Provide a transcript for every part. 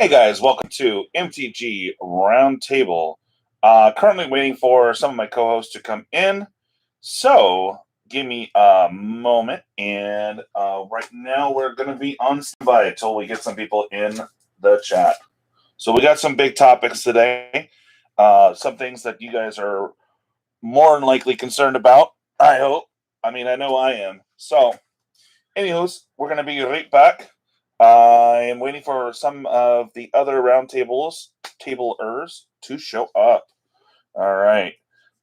Hey guys, welcome to MTG Roundtable. Currently waiting for some of my co-hosts to come in, so give me a moment. And right now we're going to be on standby until we get some people in the chat. So we got some big topics today, some things that you guys are more than likely concerned about. I hope. I mean, I know I am. So, anywho's, we're going to be right back. I am waiting for some of the other roundtablers to show up. All right.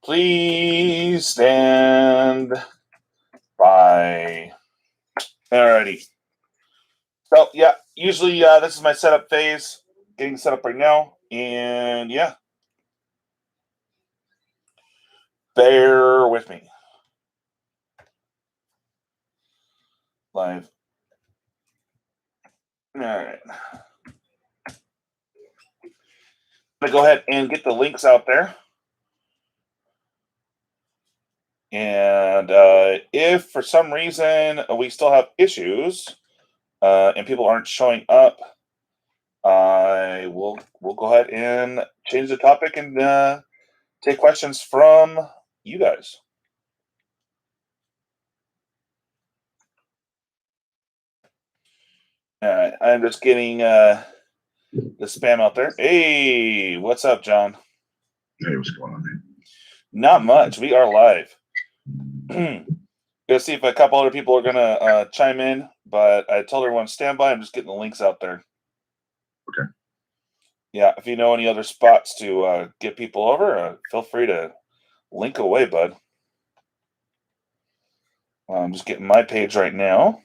Please stand by. Alrighty. So, yeah, usually this is my setup phase. Getting set up right now. And, yeah. Bear with me. Live. All right. I'm going to go ahead and get the links out there. And if for some reason we still have issues and people aren't showing up, we'll go ahead and change the topic and take questions from you guys. All right, I'm just getting the spam out there. Hey, what's up, John? Hey, what's going on, man? Not much. We are live. Gonna see if a couple other people are gonna chime in, but I told everyone to stand by. I'm just getting the links out there. Okay. Yeah, if you know any other spots to get people over, feel free to link away, bud. I'm just getting my page right now.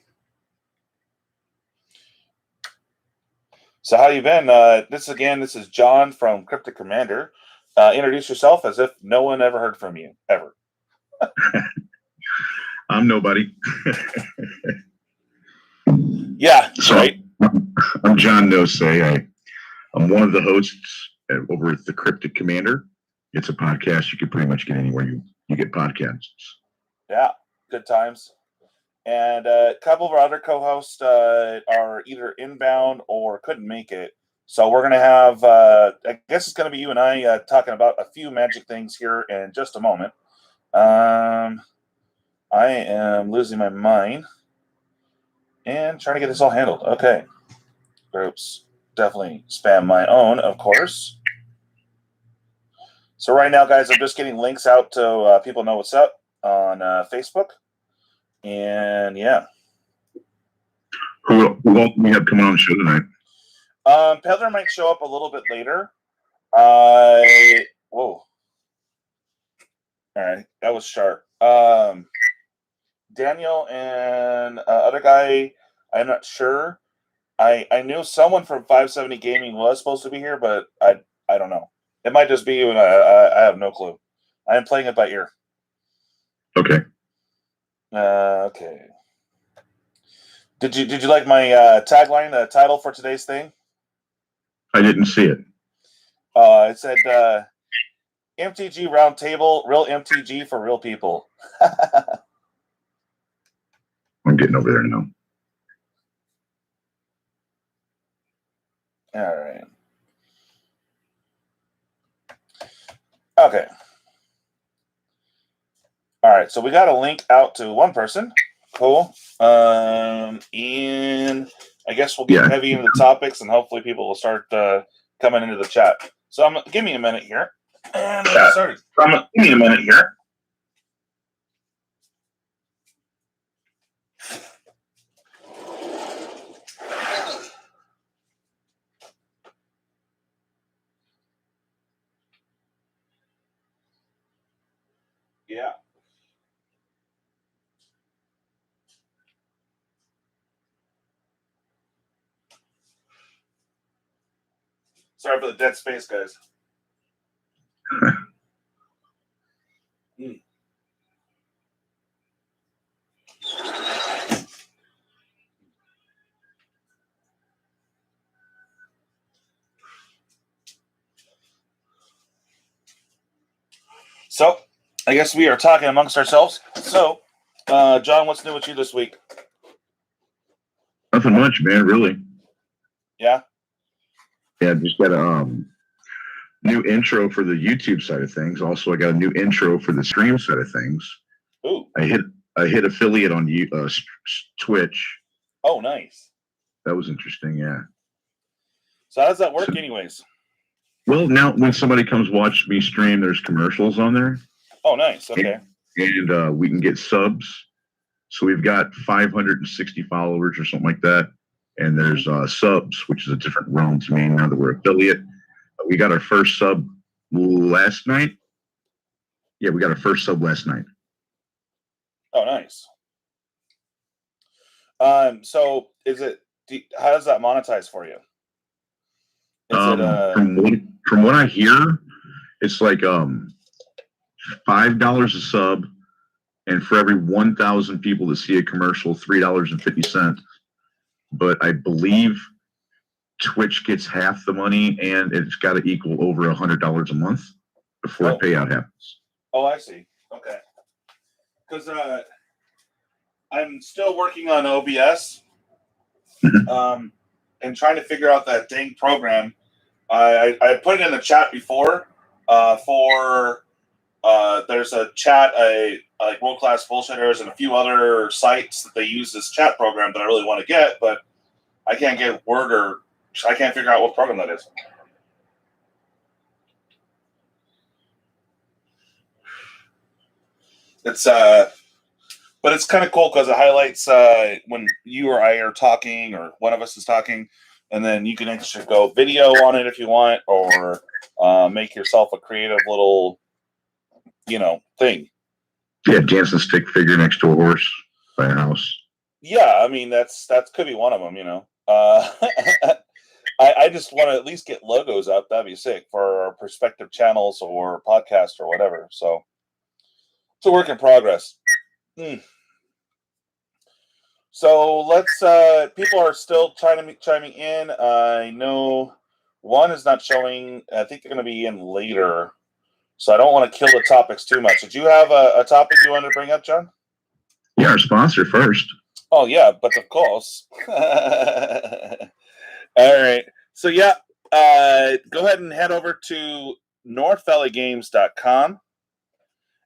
So how you been? This is John from Cryptic Comander. Introduce yourself as if no one ever heard from you, ever. I'm nobody. Yeah, so right. I'm John Nosey. I'm one of the hosts over at the Cryptic Comander. It's a podcast you can pretty much get anywhere you get podcasts. Yeah, good times. And a couple of our other co-hosts are either inbound or couldn't make it. So we're going to have, I guess it's going to be you and I talking about a few Magic things here in just a moment. I am losing my mind and trying to get this all handled. Okay. Groups. Definitely spam my own, of course. So right now, guys, I'm just getting links out to people know what's up on Facebook. And yeah. Who won't we have coming on the show tonight? PEDDLER might show up a little bit later. Whoa. All right, that was sharp. Daniel and other guy, I'm not sure. I knew someone from 570 Gaming was supposed to be here, but I don't know. It might just be you, and I have no clue. I am playing it by ear. Okay. Okay. Did you like my tagline, the title for today's thing? I didn't see it. It said MTG Roundtable, real MTG for real people. I'm getting over there now. All right. Okay. All right. So we got a link out to one person. Cool. And I guess we'll get heavy into the topics, and hopefully people will start coming into the chat. So give me a minute here. And get started. Give me a minute here. Yeah. Sorry for the dead space, guys. So, I guess we are talking amongst ourselves. So, John, what's new with you this week? Nothing much, man, really. Yeah? Yeah, just got a new intro for the YouTube side of things. Also, I got a new intro for the stream side of things. Ooh. I hit affiliate on Twitch. Oh, nice. That was interesting. Yeah. So how does that work, anyways? Well, now when somebody comes watch me stream, there's commercials on there. Oh, nice. Okay. And we can get subs. So we've got 560 followers or something like that. And there's subs, which is a different realm to me now that we're affiliate. We got our first sub last night. Yeah, we got our first sub last night. Oh, nice. So how does that monetize for you? From what I hear, it's like $5 a sub, and for every 1,000 people that see a commercial, $3.50. But I believe Twitch gets half the money, and it's got to equal over $100 a month before a payout happens. Oh, I see. Okay. Because I'm still working on OBS, and trying to figure out that dang program. I put it in the chat before there's a chat, like World Class Bullshitters and a few other sites that they use this chat program that I really want to get, but I can't get I can't figure out what program that is. But it's kind of cool because it highlights when you or I are talking or one of us is talking, and then you can actually go video on it if you want, or make yourself a creative little, thing. Yeah, dancing stick figure next to a horse by a house. Yeah, I mean that could be one of them. I just want to at least get logos up. That'd be sick for our prospective channels or podcast or whatever. So it's a work in progress. So let's. People are still chiming in. I know one is not showing. I think they're going to be in later. So I don't want to kill the topics too much. Did you have a topic you wanted to bring up, John? Yeah, our sponsor first. Oh, yeah, but of course. All right. So, yeah, go ahead and head over to northvalleygames.com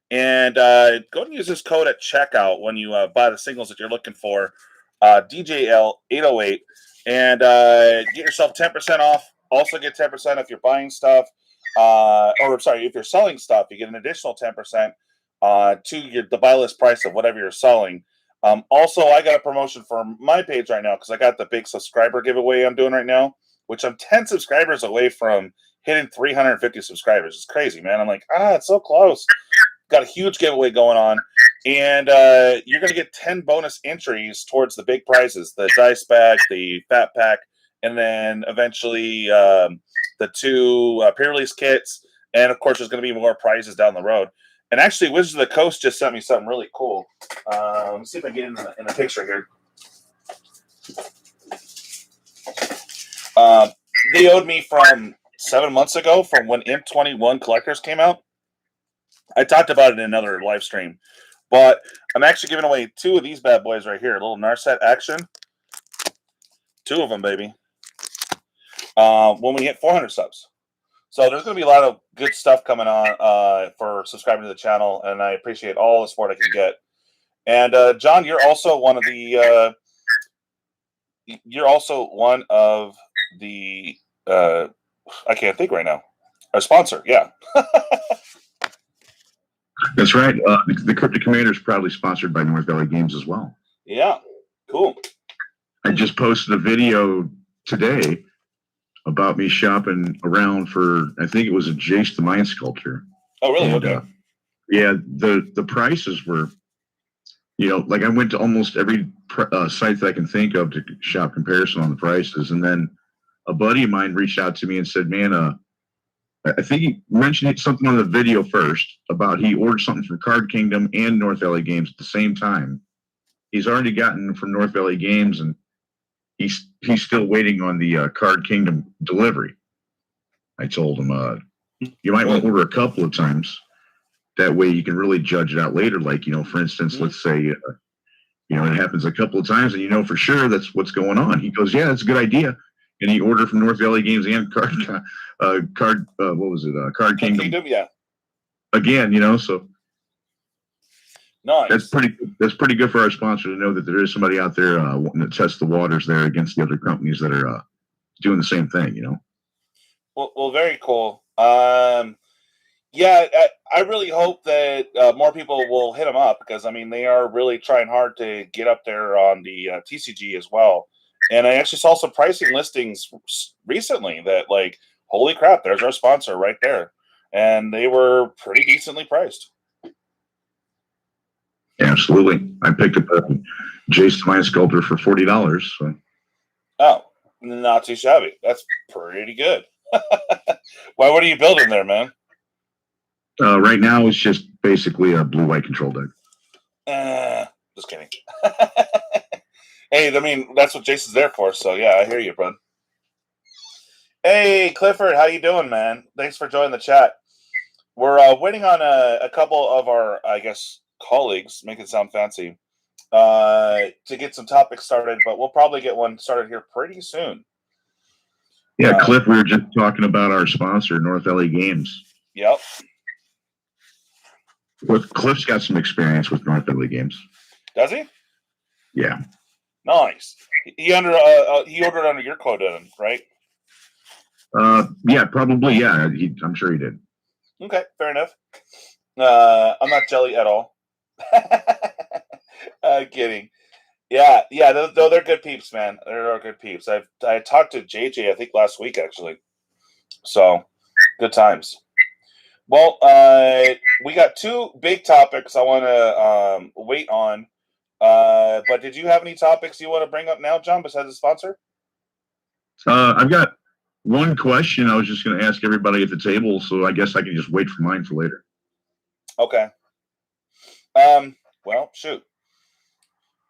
and go and use this code at checkout when you buy the singles that you're looking for, DJL808, and get yourself 10% off. Also get 10% if you're buying stuff. If you're selling stuff, you get an additional 10% to the buy list price of whatever you're selling. Also, I got a promotion for my page right now because I got the big subscriber giveaway I'm doing right now, which I'm 10 subscribers away from hitting 350 subscribers. It's crazy, man. I'm like, it's so close. Got a huge giveaway going on, and you're going to get 10 bonus entries towards the big prizes, the dice bag, the fat pack, and then eventually the 2 pre-release kits, and of course there's going to be more prizes down the road. And actually, Wizards of the Coast just sent me something really cool. Let me see if I can get in the picture here. They owed me from 7 months ago from when Imp 21 Collectors came out. I talked about it in another live stream, but I'm actually giving away 2 of these bad boys right here. A little Narset action. 2 of them, baby. When we hit 400 subs. So there's going to be a lot of good stuff coming on for subscribing to the channel, and I appreciate all the support I can get. And John, you're also one of the I can't think right now. Our sponsor, yeah. That's right. The Cryptic Comander is proudly sponsored by North Valley Games as well. Yeah, cool. I just posted a video today about me shopping around for, I think it was a Jace the Mind Sculptor. Oh, really? Okay. Yeah, the prices were, like I went to almost every site that I can think of to shop comparison on the prices. And then a buddy of mine reached out to me and said, man, I think he mentioned something on the video first about he ordered something from Card Kingdom and North Valley Games at the same time. He's already gotten from North Valley Games, and he's still waiting on the Card Kingdom delivery. I told him, you might want to order a couple of times. That way you can really judge it out later. Like, for instance, let's say, it happens a couple of times and for sure that's what's going on. He goes, yeah, that's a good idea. any order from North Valley Games and Card what was it? Card Kingdom. Yeah. Again, you know, so nice. That's pretty good for our sponsor to know that there is somebody out there wanting to test the waters there against the other companies that are doing the same thing, you know. Well, very cool. Yeah, I really hope that more people will hit them up because, I mean, they are really trying hard to get up there on the TCG as well. And I actually saw some pricing listings recently that, like, holy crap, there's our sponsor right there. And they were pretty decently priced. Absolutely. I picked up a Jace Mind Sculptor for $40. So. Oh, not too shabby. That's pretty good. Why? What are you building there, man? Right now, it's just basically a blue-white control deck. Just kidding. Hey, I mean, that's what Jason's there for, so yeah, I hear you, bud. Hey, Clifford, how you doing, man? Thanks for joining the chat. We're waiting on a couple of our, I guess, colleagues, make it sound fancy, to get some topics started, but we'll probably get one started here pretty soon. Yeah, Cliff, we were just talking about our sponsor, North LA Games. Yep. Cliff's got some experience with North LA Games. Does he? Yeah. Nice. He ordered under your code, right? Yeah, probably. Yeah, I'm sure he did. Okay, fair enough. I'm not jelly at all. Kidding. Yeah. Though they're good peeps, man. They're good peeps. I talked to JJ, I think last week actually. So good times. Well, we got two big topics I want to wait on. But did you have any topics you want to bring up now, John, besides the sponsor? I've got one question I was just going to ask everybody at the table, so I guess I can just wait for mine for later. Okay. Well, shoot.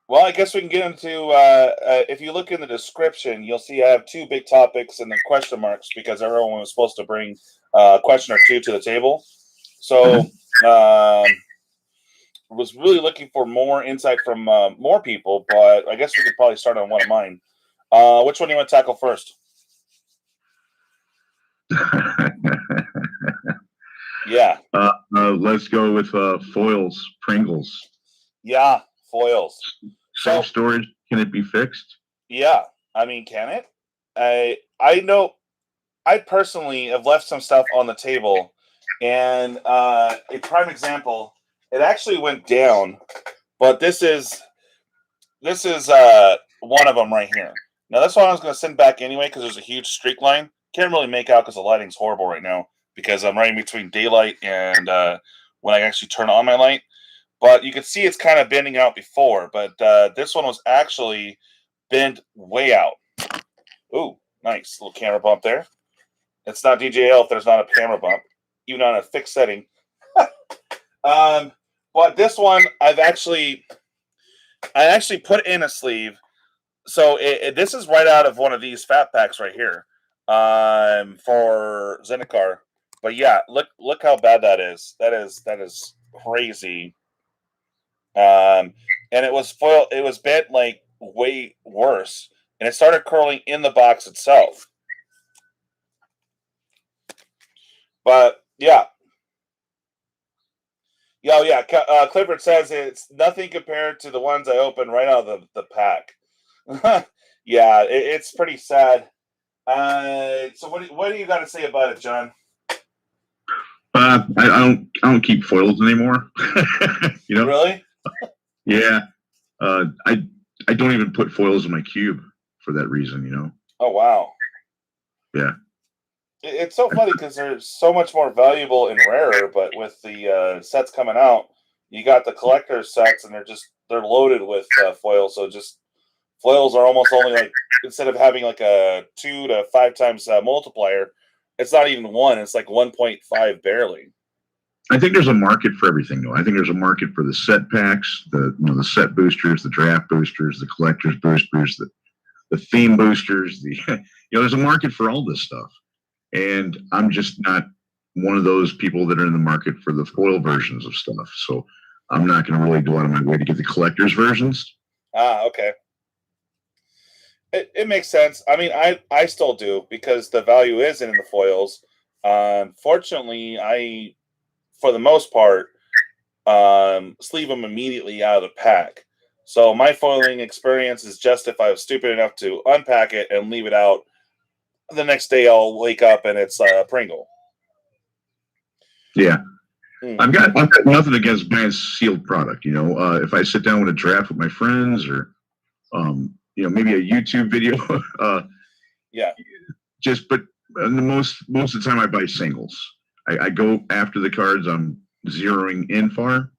Well, I guess we can get into, if you look in the description, you'll see I have two big topics and then question marks because everyone was supposed to bring a question or two to the table. So, was really looking for more insight from more people, but I guess we could probably start on one of mine. Which one do you want to tackle first? Yeah. Let's go with foils, Pringles. Yeah, foils. Self storage, can it be fixed? Yeah, I mean, can it? I know. I personally have left some stuff on the table, and a prime example, it actually went down, but this is one of them right here. Now that's one I was going to send back anyway because there's a huge streak line. Can't really make out because the lighting's horrible right now because I'm right in between daylight and when I actually turn on my light. But you can see it's kind of bending out before, but this one was actually bent way out. Ooh, nice little camera bump there. It's not DJL if there's not a camera bump, even on a fixed setting. But this one I actually put in a sleeve. So this is right out of one of these fat packs right here for Zendikar. But yeah, look how bad that is. That is crazy. And it was foil. It was bent like way worse, and it started curling in the box itself. But yeah. Yeah. Clifford says it's nothing compared to the ones I opened right out of the pack. Yeah, it's pretty sad. So what do you got to say about it, John? I don't keep foils anymore. You know? Really? Yeah. I don't even put foils in my cube for that reason, you know. Oh wow. Yeah. It's so funny because they're so much more valuable and rarer, but with the sets coming out, you got the collector's sets, and they're loaded with foils. So just foils are almost only like, instead of having like a 2 to 5 times multiplier, it's not even 1. It's like 1.5 barely. I think there's a market for everything, though. I think there's a market for the set packs, the set boosters, the draft boosters, the collector's boosters, the theme boosters. There's a market for all this stuff. And I'm just not one of those people that are in the market for the foil versions of stuff. So I'm not going to really go out of my way to get the collector's versions. Ah, okay. It makes sense. I mean, I still do because the value is in the foils. Fortunately, I, for the most part, sleeve them immediately out of the pack. So my foiling experience is just if I was stupid enough to unpack it and leave it out, the next day I'll wake up and it's a Pringle. Yeah. I've got nothing against buying sealed product. You know, if I sit down with a draft with my friends, or you know, maybe a YouTube video. Yeah. But most of the time I buy singles. I go after the cards I'm zeroing in for.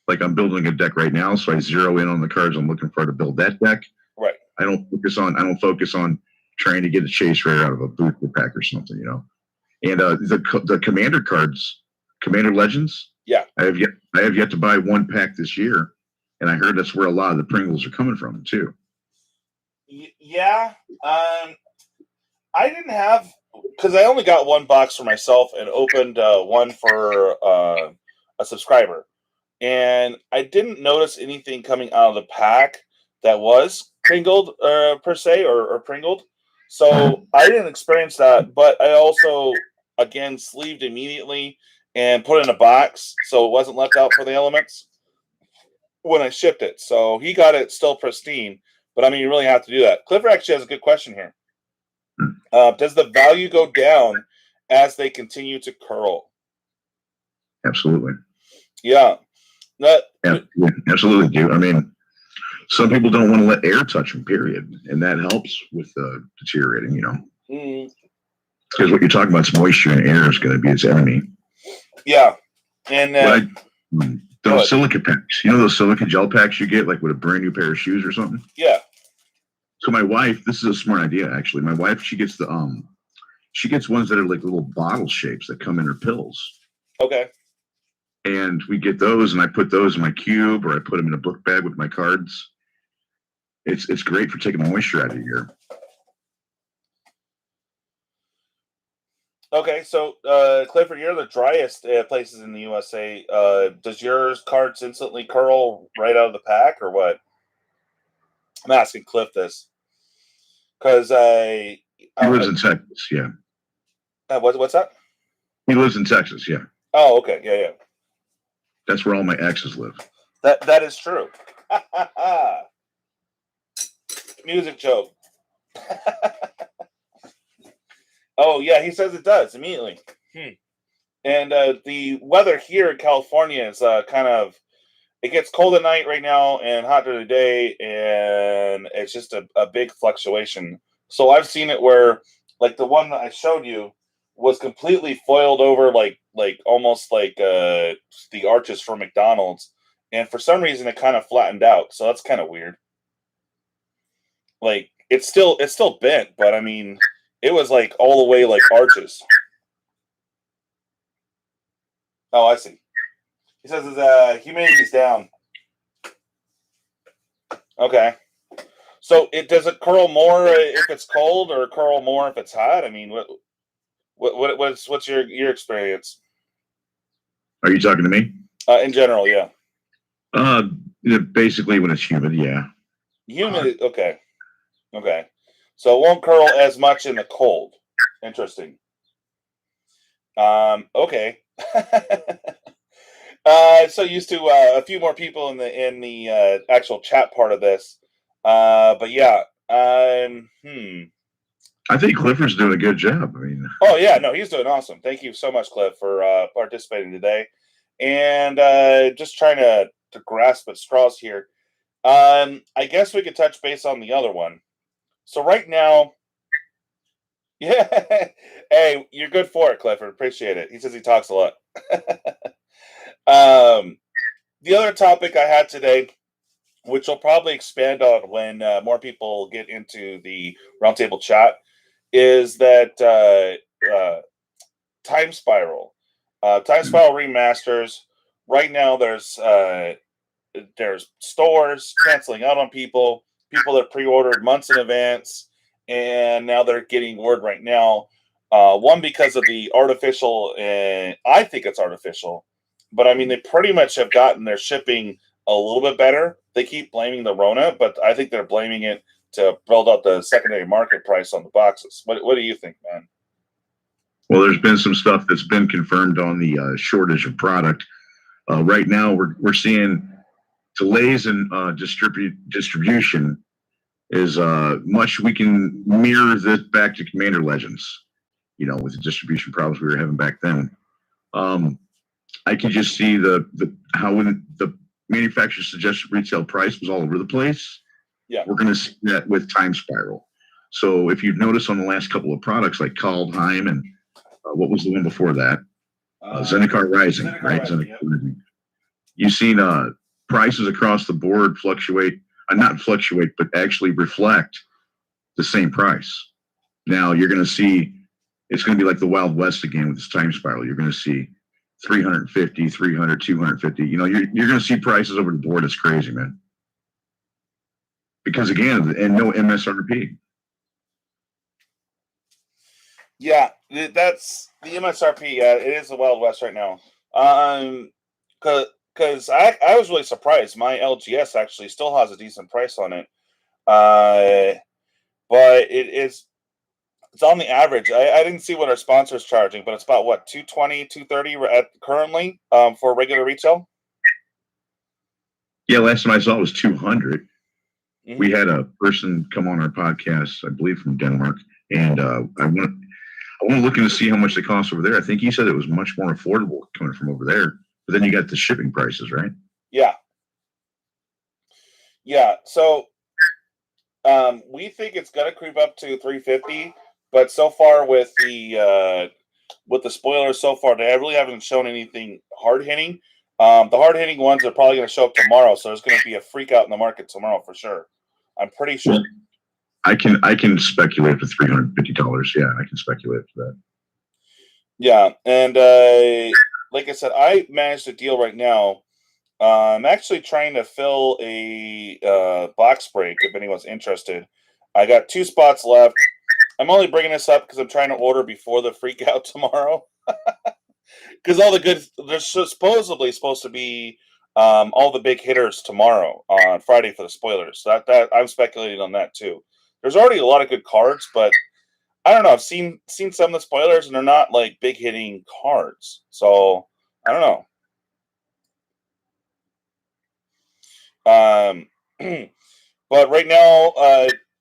Like I'm building a deck right now, so I zero in on the cards I'm looking for to build that deck. Right. I don't focus on trying to get a chase rare out of a booster pack or something. You know. And the Commander cards, Commander Legends. Yeah. I have yet to buy one pack this year, and I heard that's where a lot of the Pringles are coming from too. Yeah. I didn't have, because I only got one box for myself and opened one for a subscriber, and I didn't notice anything coming out of the pack that was Pringled per se or Pringled. So I didn't experience that, but I also again sleeved immediately and put in a box so it wasn't left out for the elements when I shipped it. So he got it still pristine, but I mean you really have to do that. Clifford actually has a good question here. Does the value go down as they continue to curl? Absolutely. Yeah. Absolutely do. I mean, some people don't want to let air touch them, period. And that helps with deteriorating, you know. Because what you're talking about is moisture, and air is going to be its enemy. Yeah. And those silica packs, you know, those silica gel packs you get like with a brand new pair of shoes or something? Yeah. So my wife, this is a smart idea actually. My wife, she gets ones that are like little bottle shapes that come in her pills. Okay. And we get those, and I put those in my cube, or I put them in a book bag with my cards. It's great for taking moisture out of your ear. Okay, so Clifford, you're the driest places in the USA. Does your cards instantly curl right out of the pack, or what? I'm asking Cliff this because he lives in Texas. Yeah. What's that? He lives in Texas. Yeah. Oh, okay. Yeah. That's where all my exes live. That is true. Music joke. Oh yeah, he says it does immediately. And the weather here in California is kind of, it gets cold at night right now and hot during the day, and it's just a big fluctuation. So I've seen it where, like the one that I showed you, was completely foiled over, like almost like the arches for McDonald's, and for some reason it kind of flattened out. So that's kind of weird. Like it's still bent, but I mean, it was like all the way like arches. Oh, I see. He says his humidity's down. Okay. So does it curl more if it's cold, or curl more if it's hot? I mean, what's your experience? Are you talking to me? In general, yeah. Basically when it's humid, yeah. Humid, okay. So it won't curl as much in the cold. Interesting. Okay. So used to a few more people in the actual chat part of this, but yeah. I think Clifford's doing a good job. I mean, oh yeah, no, he's doing awesome. Thank you so much, Cliff, for participating today, and just trying to grasp at straws here. I guess we could touch base on the other one. So right now, yeah, hey, you're good for it, Clifford. Appreciate it. He says he talks a lot. The other topic I had today, which I'll probably expand on when more people get into the roundtable chat, is that Timespiral remasters. Right now, there's stores canceling out on people that pre-ordered months in advance, and now they're getting word right now. One, because of the artificial, and I think it's artificial, but I mean they pretty much have gotten their shipping a little bit better. They keep blaming the Rona, but I think they're blaming it to build up the secondary market price on the boxes. What do you think, man? Well, there's been some stuff that's been confirmed on the shortage of product. Right now, we're seeing delays in distribution. Is much we can mirror this back to Commander Legends. You know, with the distribution problems we were having back then. I can just see how when the manufacturer's suggested retail price was all over the place. Yeah, we're going to see that with Timespiral. So if you've noticed on the last couple of products like Kaldheim and what was the one before that? Zendikar Rising, right? Zendikar Rising. You've seen prices across the board fluctuate, not fluctuate, but actually reflect the same price. Now you're going to see, it's going to be like the Wild West again with this Timespiral. You're going to see 350, 300, 250. You know, you're going to see prices over the board. It's crazy, man. Because again, and no MSRP. Yeah, that's the MSRP. Yeah, it is the Wild West right now. Because I was really surprised. My LGS actually still has a decent price on it. But it's on the average. I didn't see what our sponsor's charging, but it's about what, 220, 230 at currently for regular retail. Yeah, last time I saw it was 200. Mm-hmm. We had a person come on our podcast, I believe from Denmark, and I want to look in to see how much they cost over there. I think he said it was much more affordable coming from over there. But then you got the shipping prices, right? Yeah. Yeah. So we think it's gonna creep up to 350, but so far with the spoilers so far, they really haven't shown anything hard hitting. The hard hitting ones are probably gonna show up tomorrow, so there's gonna be a freak out in the market tomorrow for sure. I'm pretty sure. I can speculate for $350. Yeah, I can speculate for that. Yeah, and like I said, I managed a deal right now. I'm actually trying to fill a box break if anyone's interested. I got 2 spots left. I'm only bringing this up because I'm trying to order before the freak out tomorrow. Because there's supposedly supposed to be all the big hitters tomorrow on Friday for the spoilers. That I'm speculating on that too. There's already a lot of good cards, but I don't know. I've seen some of the spoilers, and they're not like big hitting cards. So I don't know. But right now,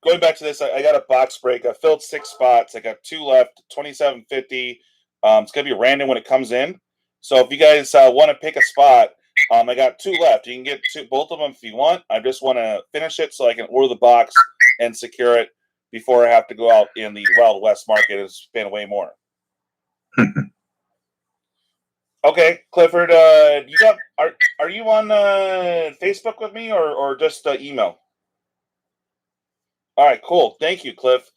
going back to this, I got a box break. I filled 6 spots. I got 2 left. 2750. It's gonna be random when it comes in. So if you guys want to pick a spot, I got 2 left. You can get both of them if you want. I just want to finish it so I can order the box and secure it before I have to go out in the Wild West market and spend way more. Okay, Clifford, are you on Facebook with me or just email? All right, cool. Thank you, Cliff.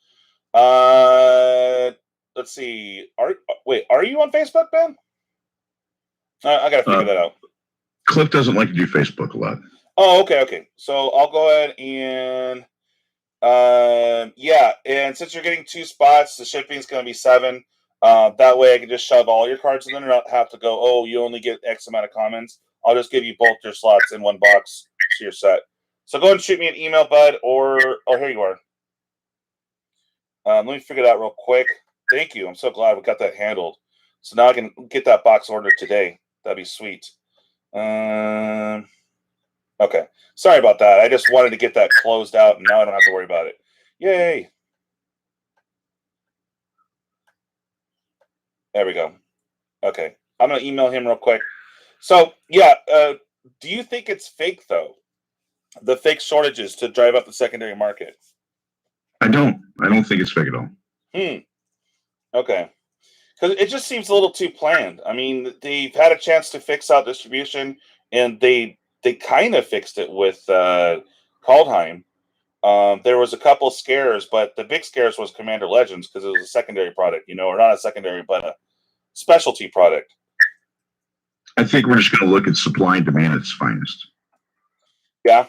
Let's see. Are you on Facebook, Ben? I gotta figure that out. Cliff doesn't like to do Facebook a lot. Oh, okay. So I'll go ahead and yeah, and since you're getting 2 spots, the shipping is going to be 7. That way I can just shove all your cards in there and not have to go, oh, you only get X amount of commons. I'll just give you both your slots in one box to your set. So go ahead and shoot me an email, bud, or here you are. Let me figure it out real quick. Thank you. I'm so glad we got that handled. So now I can get that box ordered today. That'd be sweet. Okay. Sorry about that. I just wanted to get that closed out, and now I don't have to worry about it. Yay. There we go. Okay. I'm going to email him real quick. So, yeah, do you think it's fake, though? The fake shortages to drive up the secondary market? I don't think it's fake at all. Okay. Because it just seems a little too planned. I mean, they've had a chance to fix out distribution, and they kind of fixed it with Kaldheim. There was a couple scares, but the big scares was Commander Legends because it was a secondary product, or not a secondary, but a specialty product. I think we're just going to look at supply and demand at its finest. Yeah.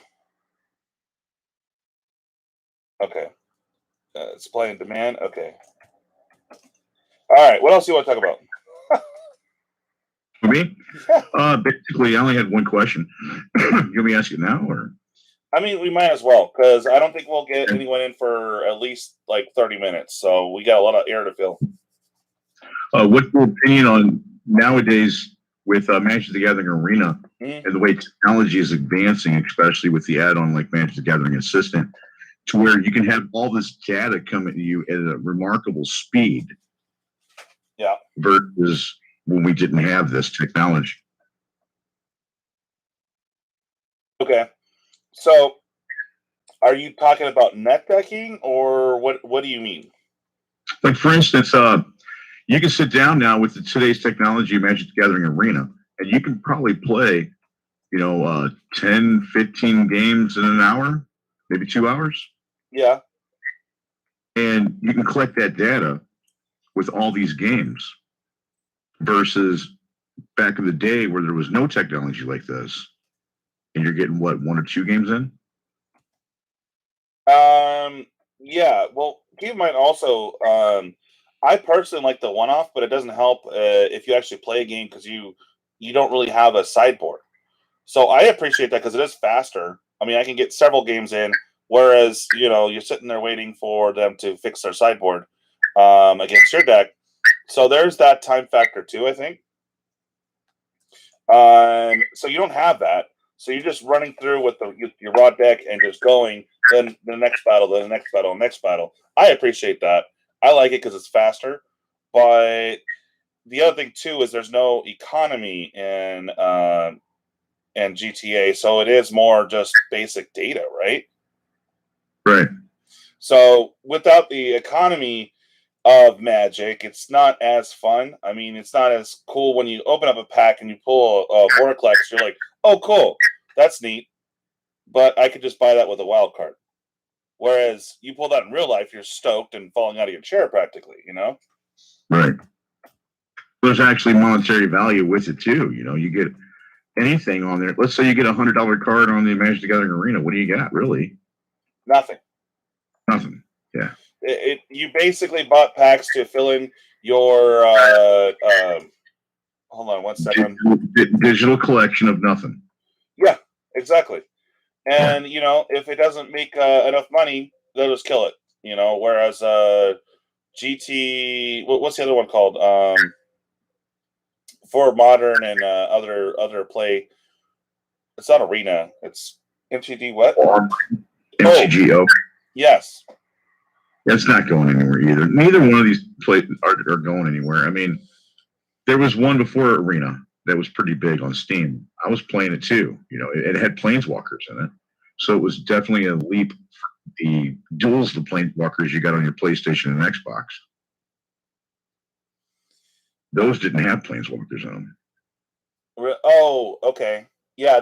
Okay. Supply and demand. Okay. All right. What else do you want to talk about? For me? Basically, I only had one question. You want me to ask it now, or? I mean, we might as well, because I don't think we'll get anyone in for at least like 30 minutes. So we got a lot of air to fill. What's your opinion on nowadays with Magic the Gathering Arena and the way technology is advancing, especially with the add-on like Magic the Gathering Assistant, to where you can have all this data come at you at a remarkable speed? Yeah. Versus when we didn't have this technology. Okay. So, are you talking about net decking, or what do you mean? Like, for instance, you can sit down now with today's technology, Magic the Gathering Arena, and you can probably play, 10, 15 games in an hour, maybe 2 hours. Yeah. And you can collect that data with all these games versus back in the day where there was no technology like this, and you're getting, what, 1 or 2 games in? Yeah. Well, keep in mind also, I personally like the one-off, but it doesn't help if you actually play a game because you don't really have a sideboard. So I appreciate that because it is faster. I mean, I can get several games in, whereas you're sitting there waiting for them to fix their sideboard against your deck. So there's that time factor too, I think. So you don't have that. So you're just running through with your raw deck and just going. Then the next battle, then the next battle, next battle. I appreciate that. I like it because it's faster. But the other thing too is there's no economy in GTA, so it is more just basic data, right? Right. So without the economy of Magic, it's not as fun. I mean, it's not as cool when you open up a pack and you pull a Vortex. You're like, oh, cool, that's neat. But I could just buy that with a wild card. Whereas you pull that in real life, you're stoked and falling out of your chair practically, Right. There's actually monetary value with it too. You get anything on there. Let's say you get $100 card on the Magic the Gathering Arena. What do you got, really? Nothing. Nothing. Yeah. You basically bought packs to fill in your hold on one second. Digital collection of nothing. Yeah, exactly. And if it doesn't make enough money, they'll just kill it. Whereas GT, what's the other one called? For modern and other play, it's not Arena. It's MTG. What? MTG. Oh, yes. That's not going anywhere either. Neither one of these plays are going anywhere. I mean, there was one before Arena that was pretty big on Steam. I was playing it too. It had Planeswalkers in it. So it was definitely a leap for the duels of Planeswalkers you got on your PlayStation and Xbox. Those didn't have Planeswalkers in them. Oh, okay. Yeah,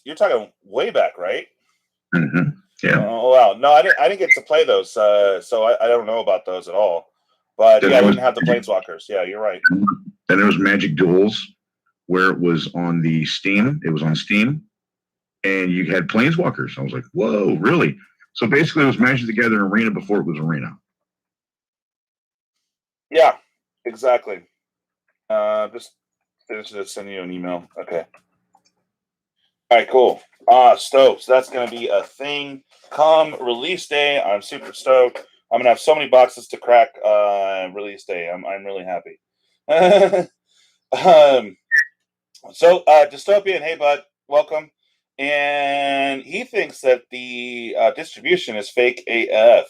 you're talking way back, right? Mm-hmm. Yeah. Oh, wow. No, I didn't get to play those, so I don't know about those at all. But yeah, I didn't have the Planeswalkers. Yeah, you're right. Then there was Magic Duels, where it was on the Steam. It was on Steam, and you had Planeswalkers. I was like, whoa, really? So basically, it was Magic the Gathering Arena before it was Arena. Yeah, exactly. Just send you an email. Okay. All right, cool. Stoked. So that's going to be a thing come release day. I'm super stoked. I'm going to have so many boxes to crack release day. I'm really happy. So Dystopian, hey, bud, welcome. And he thinks that the distribution is fake AF.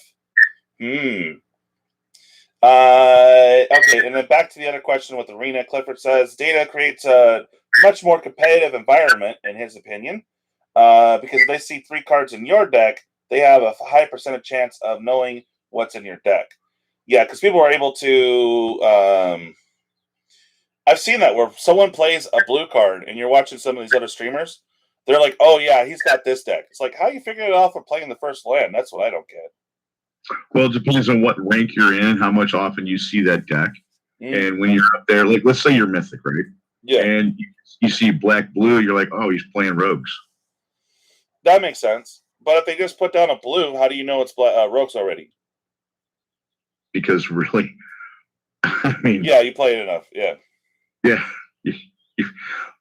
Okay, and then back to the other question with Arena. Clifford says data creates a much more competitive environment, in his opinion, because if they see 3 cards in your deck, they have a high percentage chance of knowing what's in your deck. Yeah, because people are able to. I've seen that where someone plays a blue card, and you're watching some of these other streamers. They're like, "Oh yeah, he's got this deck." It's like, how you figure it out for playing the first land? That's what I don't get. Well, it depends on what rank you're in, how much often you see that deck. And when you're up there, like, let's say you're Mythic, right? Yeah. And you see black, blue, you're like, oh, he's playing rogues. That makes sense. But if they just put down a blue, how do you know it's rogues already? Because really, I mean... Yeah, you played enough, yeah. Yeah.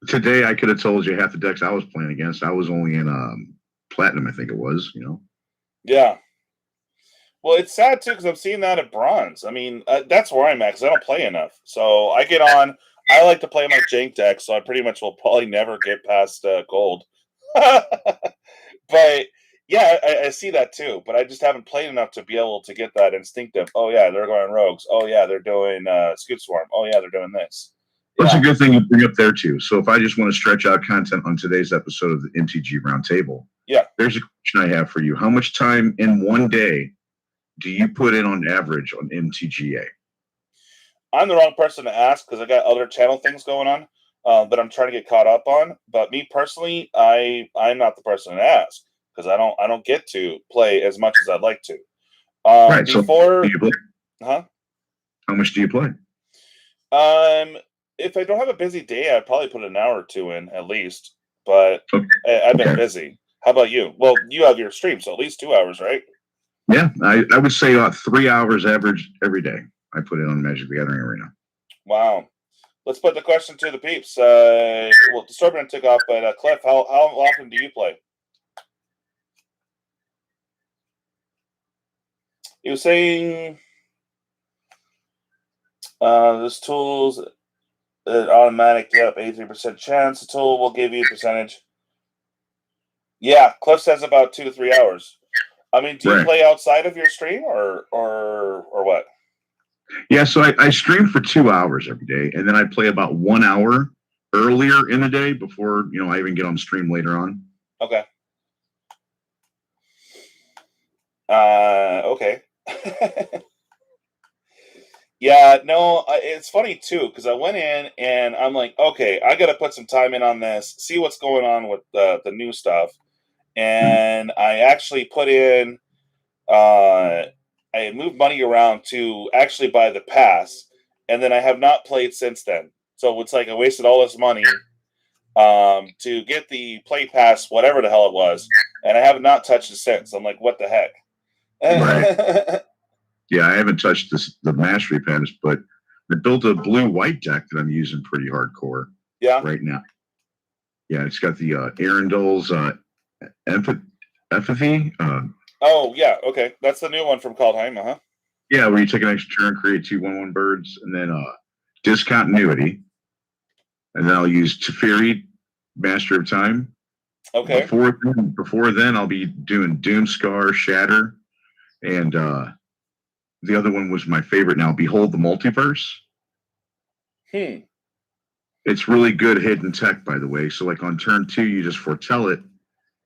Today, I could have told you half the decks I was playing against. I was only in platinum, I think it was. Yeah. Well, it's sad too because I'm seeing that at bronze. I mean, that's where I'm at because I don't play enough. So I get on. I like to play my jank deck, so I pretty much will probably never get past gold. But yeah, I see that too. But I just haven't played enough to be able to get that instinctive. Oh yeah, they're going rogues. Oh yeah, they're doing Scoot Swarm. Oh yeah, they're doing this. That's a good thing you bring up there too. So if I just want to stretch out content on today's episode of the MTG Roundtable, there's a question I have for you. How much time in one day do you put in on average on MTGA? I'm the wrong person to ask because I got other channel things going on that I'm trying to get caught up on. But me personally, I'm not the person to ask because I don't get to play as much as I'd like to. Right. Before, so huh? How much do you play? If I don't have a busy day, I'd probably put an hour or two in at least. But I've been busy. How about you? Well, you have your stream, so at least 2 hours, right? Yeah, I would say about 3 hours average every day. I put it on Magic the Gathering Arena. Wow. Let's put the question to the peeps. Well, Disturbance took off, but Cliff, how often do you play? He was saying this tool's automatic, 83% chance. The tool will give you a percentage. Yeah, Cliff says about 2 to 3 hours. I mean, do you play outside of your stream or what? Yeah, so I stream for 2 hours every day, and then I play about 1 hour earlier in the day before I even get on stream later on. Okay. Okay. Yeah, no, it's funny too because I went in and I'm like, okay, I got to put some time in on this, see what's going on with the new stuff, and I actually put in. I moved money around to actually buy the pass, and then I have not played since then. So it's like I wasted all this money to get the play pass, whatever the hell it was, and I have not touched it since. I'm like, what the heck? Right. Yeah, I haven't touched the Mastery Pass, but I built a blue-white deck that I'm using pretty hardcore right now. Yeah, it's got the Arundel's Empathy. Oh, yeah, okay. That's the new one from Kaldheim, huh? Yeah, where you take an extra turn, create 2 1/1 birds, and then Discontinuity. And then I'll use Teferi, Master of Time. Okay. Before then, I'll be doing Doomscar, Shatter, and the other one was my favorite now, Behold the Multiverse. It's really good hidden tech, by the way. So like on turn 2, you just foretell it,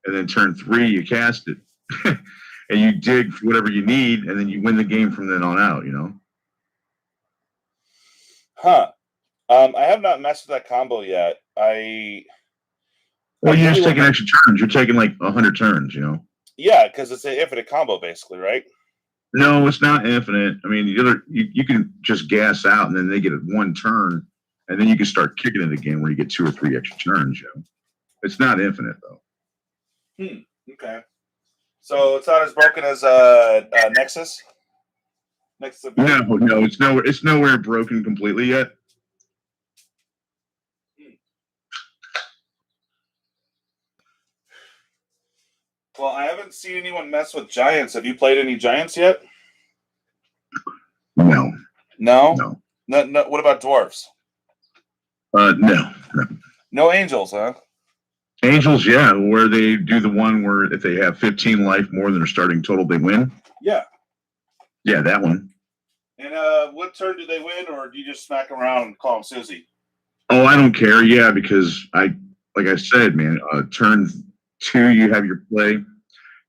and then turn 3, you cast it. And you dig for whatever you need, and then you win the game from then on out, Huh. I have not messed with that combo yet. Well, you're just taking extra turns. You're taking like 100 turns, Yeah, because it's an infinite combo, basically, right? No, it's not infinite. I mean, you can just gas out, and then they get 1 turn, and then you can start kicking it again where you get 2 or 3 extra turns, It's not infinite, though. Okay. So it's not as broken as Nexus? No, it's nowhere broken completely yet. Well, I haven't seen anyone mess with giants. Have you played any giants yet? No. No? No. What about dwarfs? No. No angels, huh? Angels, yeah, where they do the one where if they have 15 life more than their starting total, they win. Yeah. Yeah, that one. And what turn do they win, or do you just smack them around and call them Susie? Oh, I don't care. Yeah, because like I said, man, turn 2 you have your play,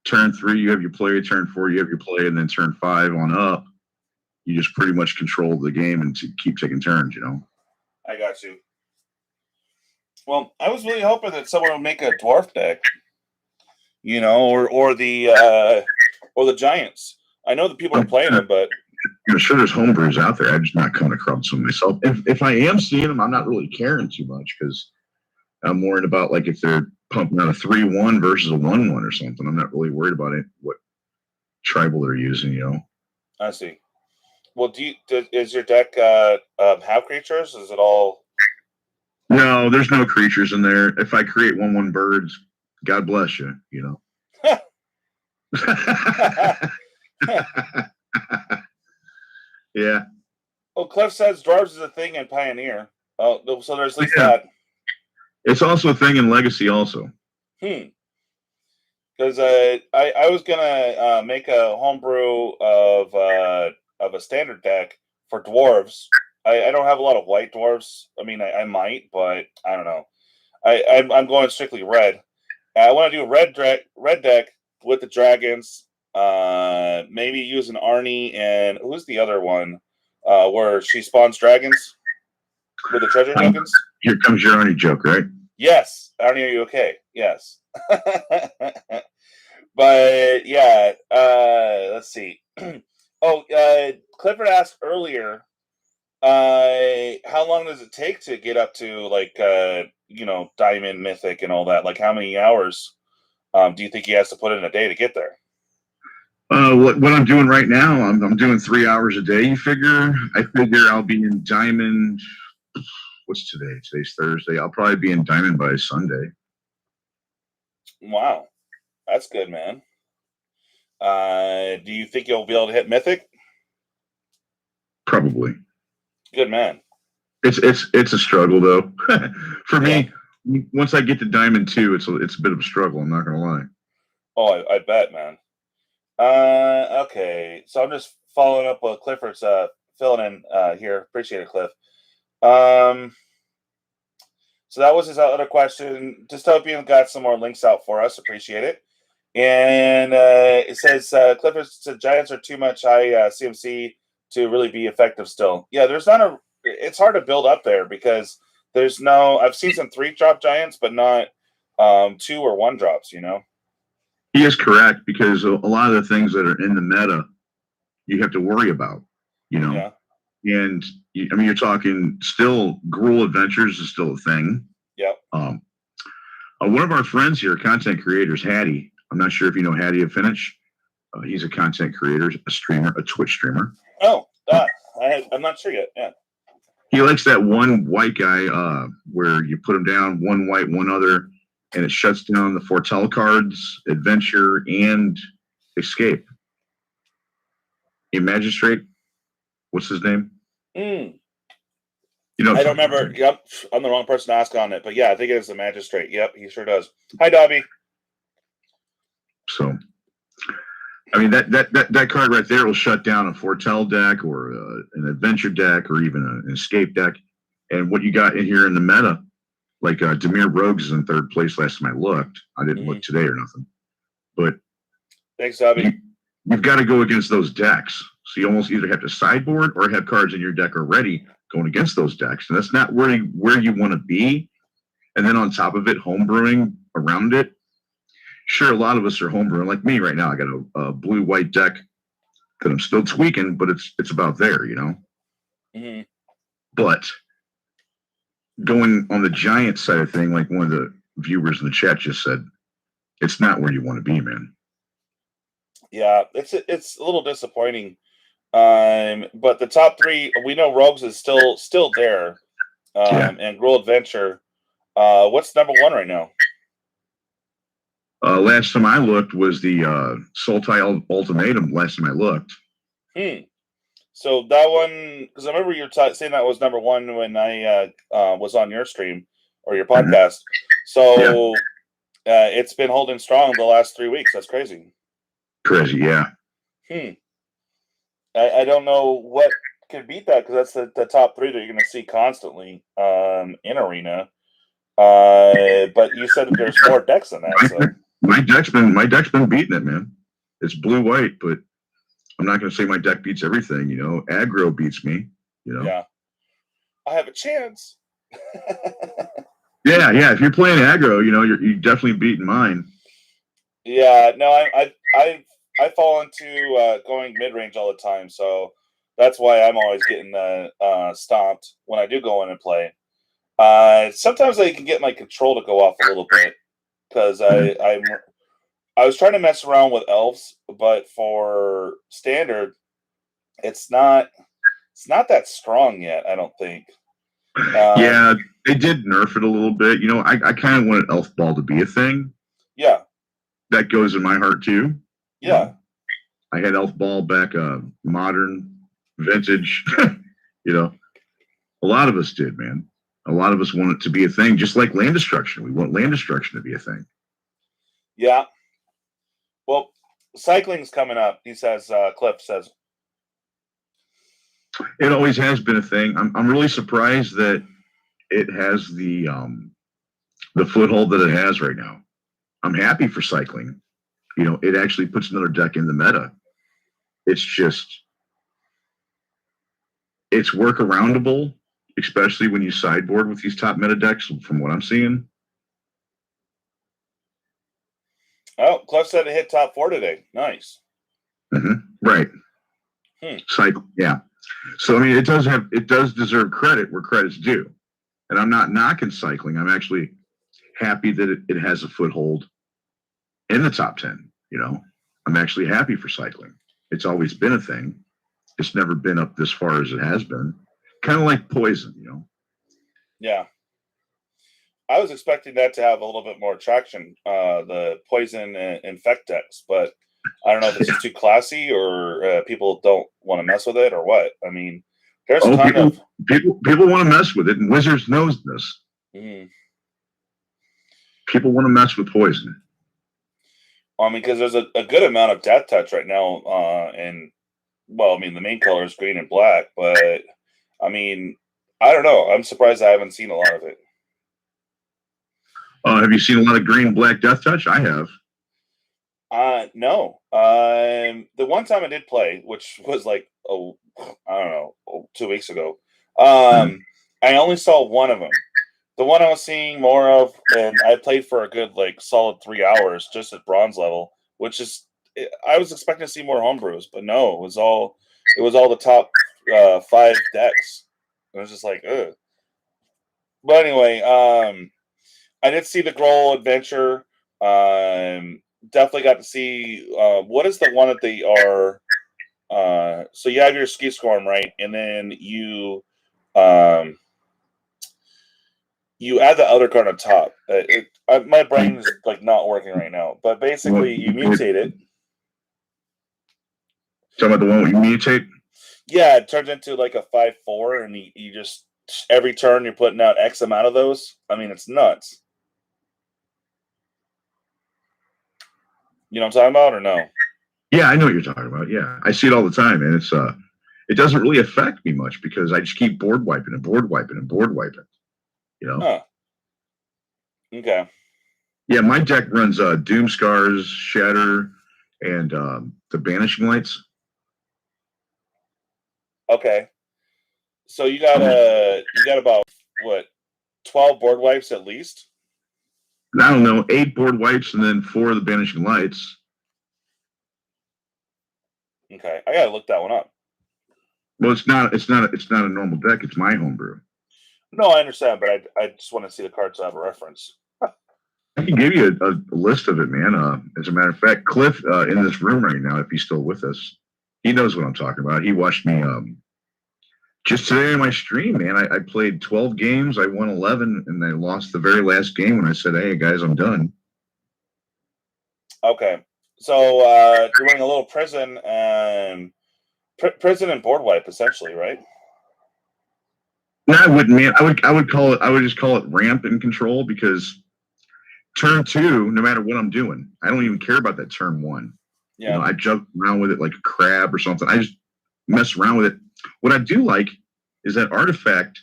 turn 3 you have your play, turn 4 you have your play, and then turn 5 on up, you just pretty much control the game and keep taking turns. I got you. Well, I was really hoping that someone would make a dwarf deck, or the giants. I know that people are playing them, but I'm sure there's homebrews out there. I'm just not coming across them myself. If I am seeing them, I'm not really caring too much because I'm worried about like if they're pumping out a 3/1 versus a 1/1 or something. I'm not really worried about it. What tribal they're using, I see. Well, is your deck have creatures? Is it all? No, there's no creatures in there. If I create 1/1 birds, God bless you. Yeah. Well, Cliff says dwarves is a thing in Pioneer. Oh, so there's at least Yeah. that. It's also a thing in Legacy also. Because I was gonna make a homebrew of a standard deck for dwarves. I don't have a lot of white dwarves. I mean, I might, but I don't know. I'm going strictly red. I want to do a red deck with the dragons. Maybe use an Arnie and who's the other one? Where she spawns dragons with the treasure tokens. Here comes your Arnie joke, right? Yes, Arnie, are you okay? Yes. But yeah, let's see. Clifford asked earlier, how long does it take to get up to like Diamond, Mythic, and all that? Like, how many hours do you think he has to put in a day to get there? What I'm doing right now, I'm doing 3 hours a day. You figure? I figure I'll be in Diamond. What's today? Today's Thursday. I'll probably be in Diamond by Sunday. Wow, that's good, man. Do you think you'll be able to hit Mythic? Probably. Good man. It's a struggle though. For me, once I get to Diamond 2, it's a bit of a struggle. I'm not gonna lie. Oh, I bet, man. Okay, so I'm just following up with Clifford's filling in here. Appreciate it, Cliff. So that was his other question. Dystopian got some more links out for us. Appreciate it. And it says Clifford said Giants are too much high CMC to really be effective still. Yeah, there's not a. It's hard to build up there because there's no. I've seen some 3-drop Giants, but not 2 or 1 drops. You know. He is correct because a lot of the things that are in the meta, you have to worry about. You know. Yeah. And I mean, you're talking still. Gruul Adventures is still a thing. Yep. One of our friends here, content creators, Hattie. I'm not sure if you know Hattie of Finish. He's a content creator, a streamer, a Twitch streamer. Oh, I'm not sure yet. Yeah. He likes that one white guy where you put him down, one white, one other, and it shuts down the Foretell cards, Adventure, and Escape. A Magistrate. What's his name? You know, I don't remember. Yep, I'm the wrong person to ask on it, but yeah, I think it is the Magistrate. Yep, he sure does. Hi, Dobby. So, I mean that card right there will shut down a Foretell deck or an Adventure deck or even an Escape deck. And what you got in here in the meta, like Dimir Rogues is in 3rd place last time I looked. I didn't look today or nothing. But thanks, Dobby. You've got to go against those decks. So you almost either have to sideboard or have cards in your deck already going against those decks. And that's not where you want to be. And then on top of it, homebrewing around it. Sure, a lot of us are homebrewing. Like me right now, I got a blue-white deck that I'm still tweaking, but it's about there, you know? Mm-hmm. But going on the Giant side of thing, like one of the viewers in the chat just said, it's not where you want to be, man. Yeah, it's a little disappointing. But the top 3, we know Rogues is still there. And Gruul Adventure. What's number 1 right now? Last time I looked was the Sultai Ultimatum. Last time I looked. So that one, because I remember you were saying that was number 1 when I was on your stream or your podcast. So it's been holding strong the last 3 weeks. That's crazy. Crazy, yeah. I don't know what could beat that because that's the top 3 that you're going to see constantly in Arena. But you said that there's more decks than that. So. My deck's been beating it, man. It's blue-white, but I'm not going to say my deck beats everything. You know, aggro beats me. You know. Yeah. I have a chance. yeah. If you're playing aggro, you know, you're definitely beating mine. Yeah. No, I fall into going mid range all the time, so that's why I'm always getting stomped when I do go in and play. Sometimes I can get my control to go off a little bit because I was trying to mess around with elves, but for standard, it's not that strong yet. I don't think. Yeah, they did nerf it a little bit. You know, I kind of wanted Elf Ball to be a thing. Yeah, that goes in my heart too. Yeah. I had Elf Ball back, modern, vintage. You know, a lot of us did, man. A lot of us want it to be a thing, just like land destruction. We want land destruction to be a thing. Yeah. Well, cycling's coming up. He says, Cliff says. It always has been a thing. I'm really surprised that it has the foothold that it has right now. I'm happy for cycling. You know, it actually puts another deck in the meta. It's just, it's workaroundable, especially when you sideboard with these top meta decks, from what I'm seeing. Oh, Cliff said it hit top 4 today. Nice. Right. Cycle, yeah. So I mean, it does deserve credit where credit's due, and I'm not knocking cycling. I'm actually happy that it has a foothold in the top 10. You know, I'm actually happy for cycling. It's always been a thing. It's never been up this far as it has been. Kind of like poison, you know. Yeah. I was expecting that to have a little bit more traction, the poison and infect decks, but I don't know if it's just too classy or people don't want to mess with it or what. I mean, there's a ton of people want to mess with it, and Wizards knows this. People want to mess with poison. I mean, because there's a good amount of death touch right now, and well, I mean, the main color is green and black, but I mean, I don't know. I'm surprised I haven't seen a lot of it. Have you seen a lot of green black death touch? I have. No. The one time I did play, which was like, I don't know, 2 weeks ago. I only saw one of them. The one I was seeing more of, and I played for a good like solid 3 hours just at bronze level, which is, I was expecting to see more homebrews, but no, it was all the top 5 decks. It was just like, ugh. But anyway, I did see the Growl Adventure. Definitely got to see what is the one that they are. So you have your ski swarm, right, and then you add the other card on top. My brain is like not working right now, but basically you mutate it. Talking about the one you mutate? Yeah, it turns into like a 5/4, and you just every turn you're putting out X amount of those. I mean, it's nuts. You know what I'm talking about, or no? Yeah, I know what you're talking about. Yeah, I see it all the time, and it's it doesn't really affect me much because I just keep board wiping and board wiping and board wiping. You know. Huh. Okay. Yeah, my deck runs Doom Scars, Shatter, and the Banishing Lights. Okay. So you got about what, 12 board wipes at least? I don't know, 8 board wipes and then 4 of the Banishing Lights. Okay, I gotta look that one up. Well, it's not a normal deck. It's my homebrew. No, I understand, but I just want to see the cards to have a reference. I can give you a list of it, man. As a matter of fact, Cliff in this room right now, if he's still with us, he knows what I'm talking about. He watched me just today in my stream, man. I played 12 games. I won 11, and I lost the very last game when I said, "Hey, guys, I'm done." Okay, so doing a little prison and board wipe, essentially, right? No, I wouldn't, man. I would call it. I would just call it ramp and control because turn 2, no matter what I'm doing, I don't even care about that turn 1. Yeah. You know, I jump around with it like a crab or something. I just mess around with it. What I do like is that artifact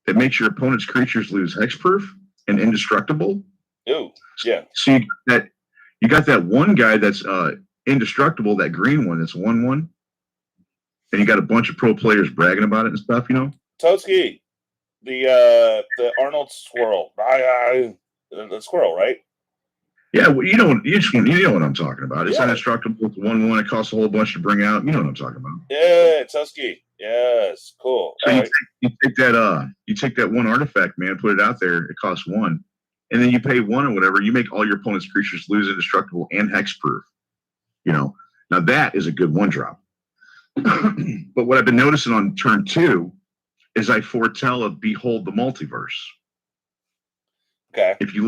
that makes your opponent's creatures lose hexproof and indestructible. Ooh, yeah. So you got that one guy that's indestructible, that green one that's 1/1, and you got a bunch of pro players bragging about it and stuff. You know, Toadski, the Arnold Swirl, the squirrel, right? Yeah, well, you know what I'm talking about. It's indestructible. It's 1/1. It costs a whole bunch to bring out. You know what I'm talking about. Yeah, Tusky. Yes, cool. So you take that one artifact, man, put it out there. It costs 1, and then you pay 1 or whatever. You make all your opponent's creatures lose indestructible and hexproof. You know, now that is a good 1-drop. But what I've been noticing on turn 2 is I foretell of Behold the Multiverse. Okay. If you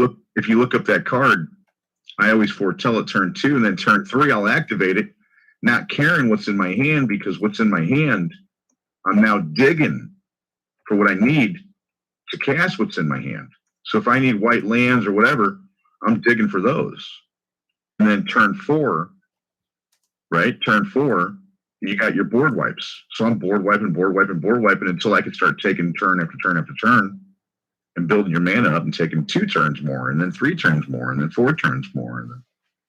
look up that card, I always foretell it turn 2, and then turn 3, I'll activate it, not caring what's in my hand, because what's in my hand, I'm now digging for what I need to cast what's in my hand. So if I need white lands or whatever, I'm digging for those. And then turn 4, right? Turn 4, you got your board wipes. So I'm board wiping until I can start taking turn after turn after turn and building your mana up and taking 2 turns more, and then 3 turns more, and then 4 turns more. And then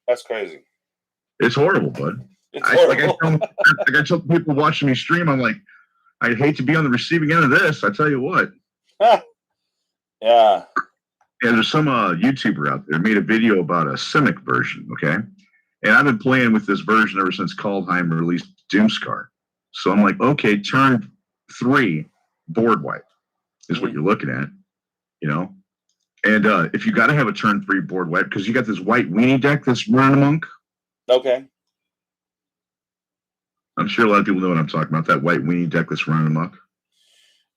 That's crazy. it's horrible, bud. It's horrible. Like I tell people watching me stream, I'm like, I'd hate to be on the receiving end of this. I tell you what. Yeah. Yeah, there's some YouTuber out there made a video about a Simic version, okay? And I've been playing with this version ever since Kaldheim released Doomscar. So I'm like, okay, turn 3 board wipe is what you're looking at, you know? And if you got to have a turn 3 board wipe, because you got this white weenie deck that's running amok. Okay. I'm sure a lot of people know what I'm talking about, that white weenie deck that's running amok.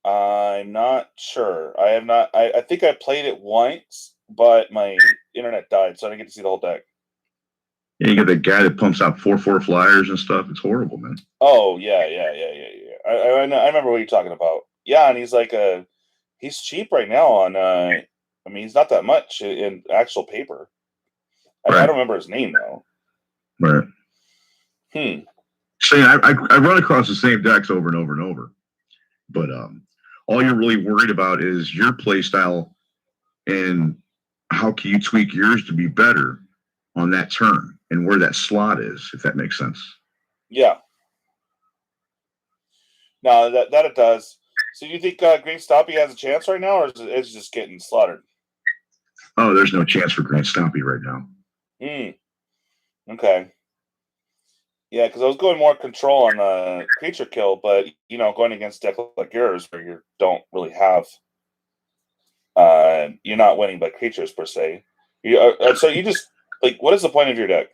I'm not sure. I have not. I think I played it once, but my internet died, so I didn't get to see the whole deck. Yeah, you got that guy that pumps out 4/4 flyers and stuff. It's horrible, man. Oh yeah. I know. I remember what you're talking about. Yeah, and he's like he's cheap right now on. I mean, he's not that much in actual paper. Right. I don't remember his name though. Right. So yeah, I run across the same decks over and over and over, but all you're really worried about is your play style and how can you tweak yours to be better on that turn and where that slot is, if that makes sense. Yeah. No, that it does. So you think Green Stompy has a chance right now, or is it just getting slaughtered? Oh, there's no chance for Green Stompy right now. Okay. Yeah, because I was going more control on creature kill, but going against a deck like yours, where you don't really have, you're not winning by creatures per se. So you just what is the point of your deck?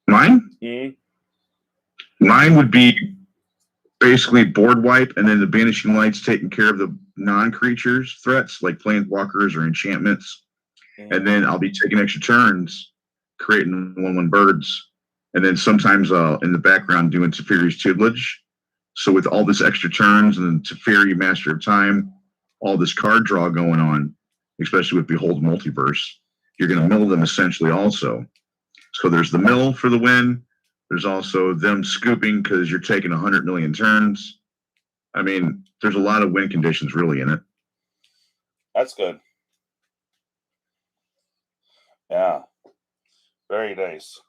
Mine? Mm-hmm. Mine would be basically board wipe, and then the Banishing Lights taking care of the non-creatures threats like planeswalkers or enchantments, and then I'll be taking extra turns, creating 1/1 birds. And then sometimes in the background doing Teferi's Tutelage. So with all this extra turns and then Teferi Master of Time, all this card draw going on, especially with Behold Multiverse, you're going to mill them essentially also. So there's the mill for the win. There's also them scooping because you're taking 100 million turns. I mean, there's a lot of win conditions really in it. That's good. Yeah. Very nice.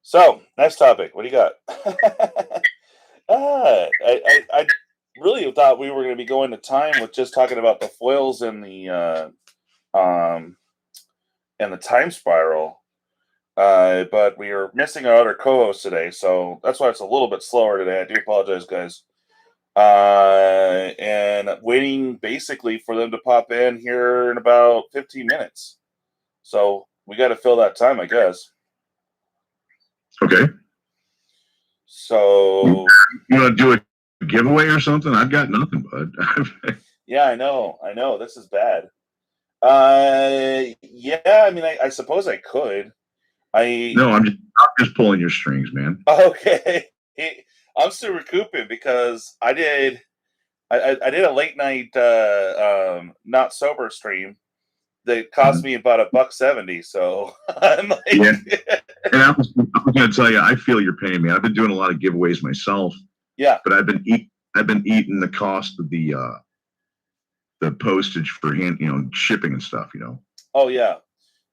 So, next topic. What do you got? I really thought we were going to be going to time with just talking about the foils and the time spiral, but we are missing our other co-host today, so that's why it's a little bit slower today. I do apologize, guys. And waiting basically for them to pop in here in about 15 minutes. So we got to fill that time, I guess. Okay. So you want to do a giveaway or something? I've got nothing, bud. Yeah, I know. This is bad. Yeah. I mean, I suppose I could. No, I'm just pulling your strings, man. Okay. I'm still recouping because I did a late night not sober stream that cost me about $1.70. So I'm like, yeah. And I'm going to tell you, I feel your pain, man. I've been doing a lot of giveaways myself. Yeah. But I've been eating the cost of the postage for shipping and stuff. Oh yeah.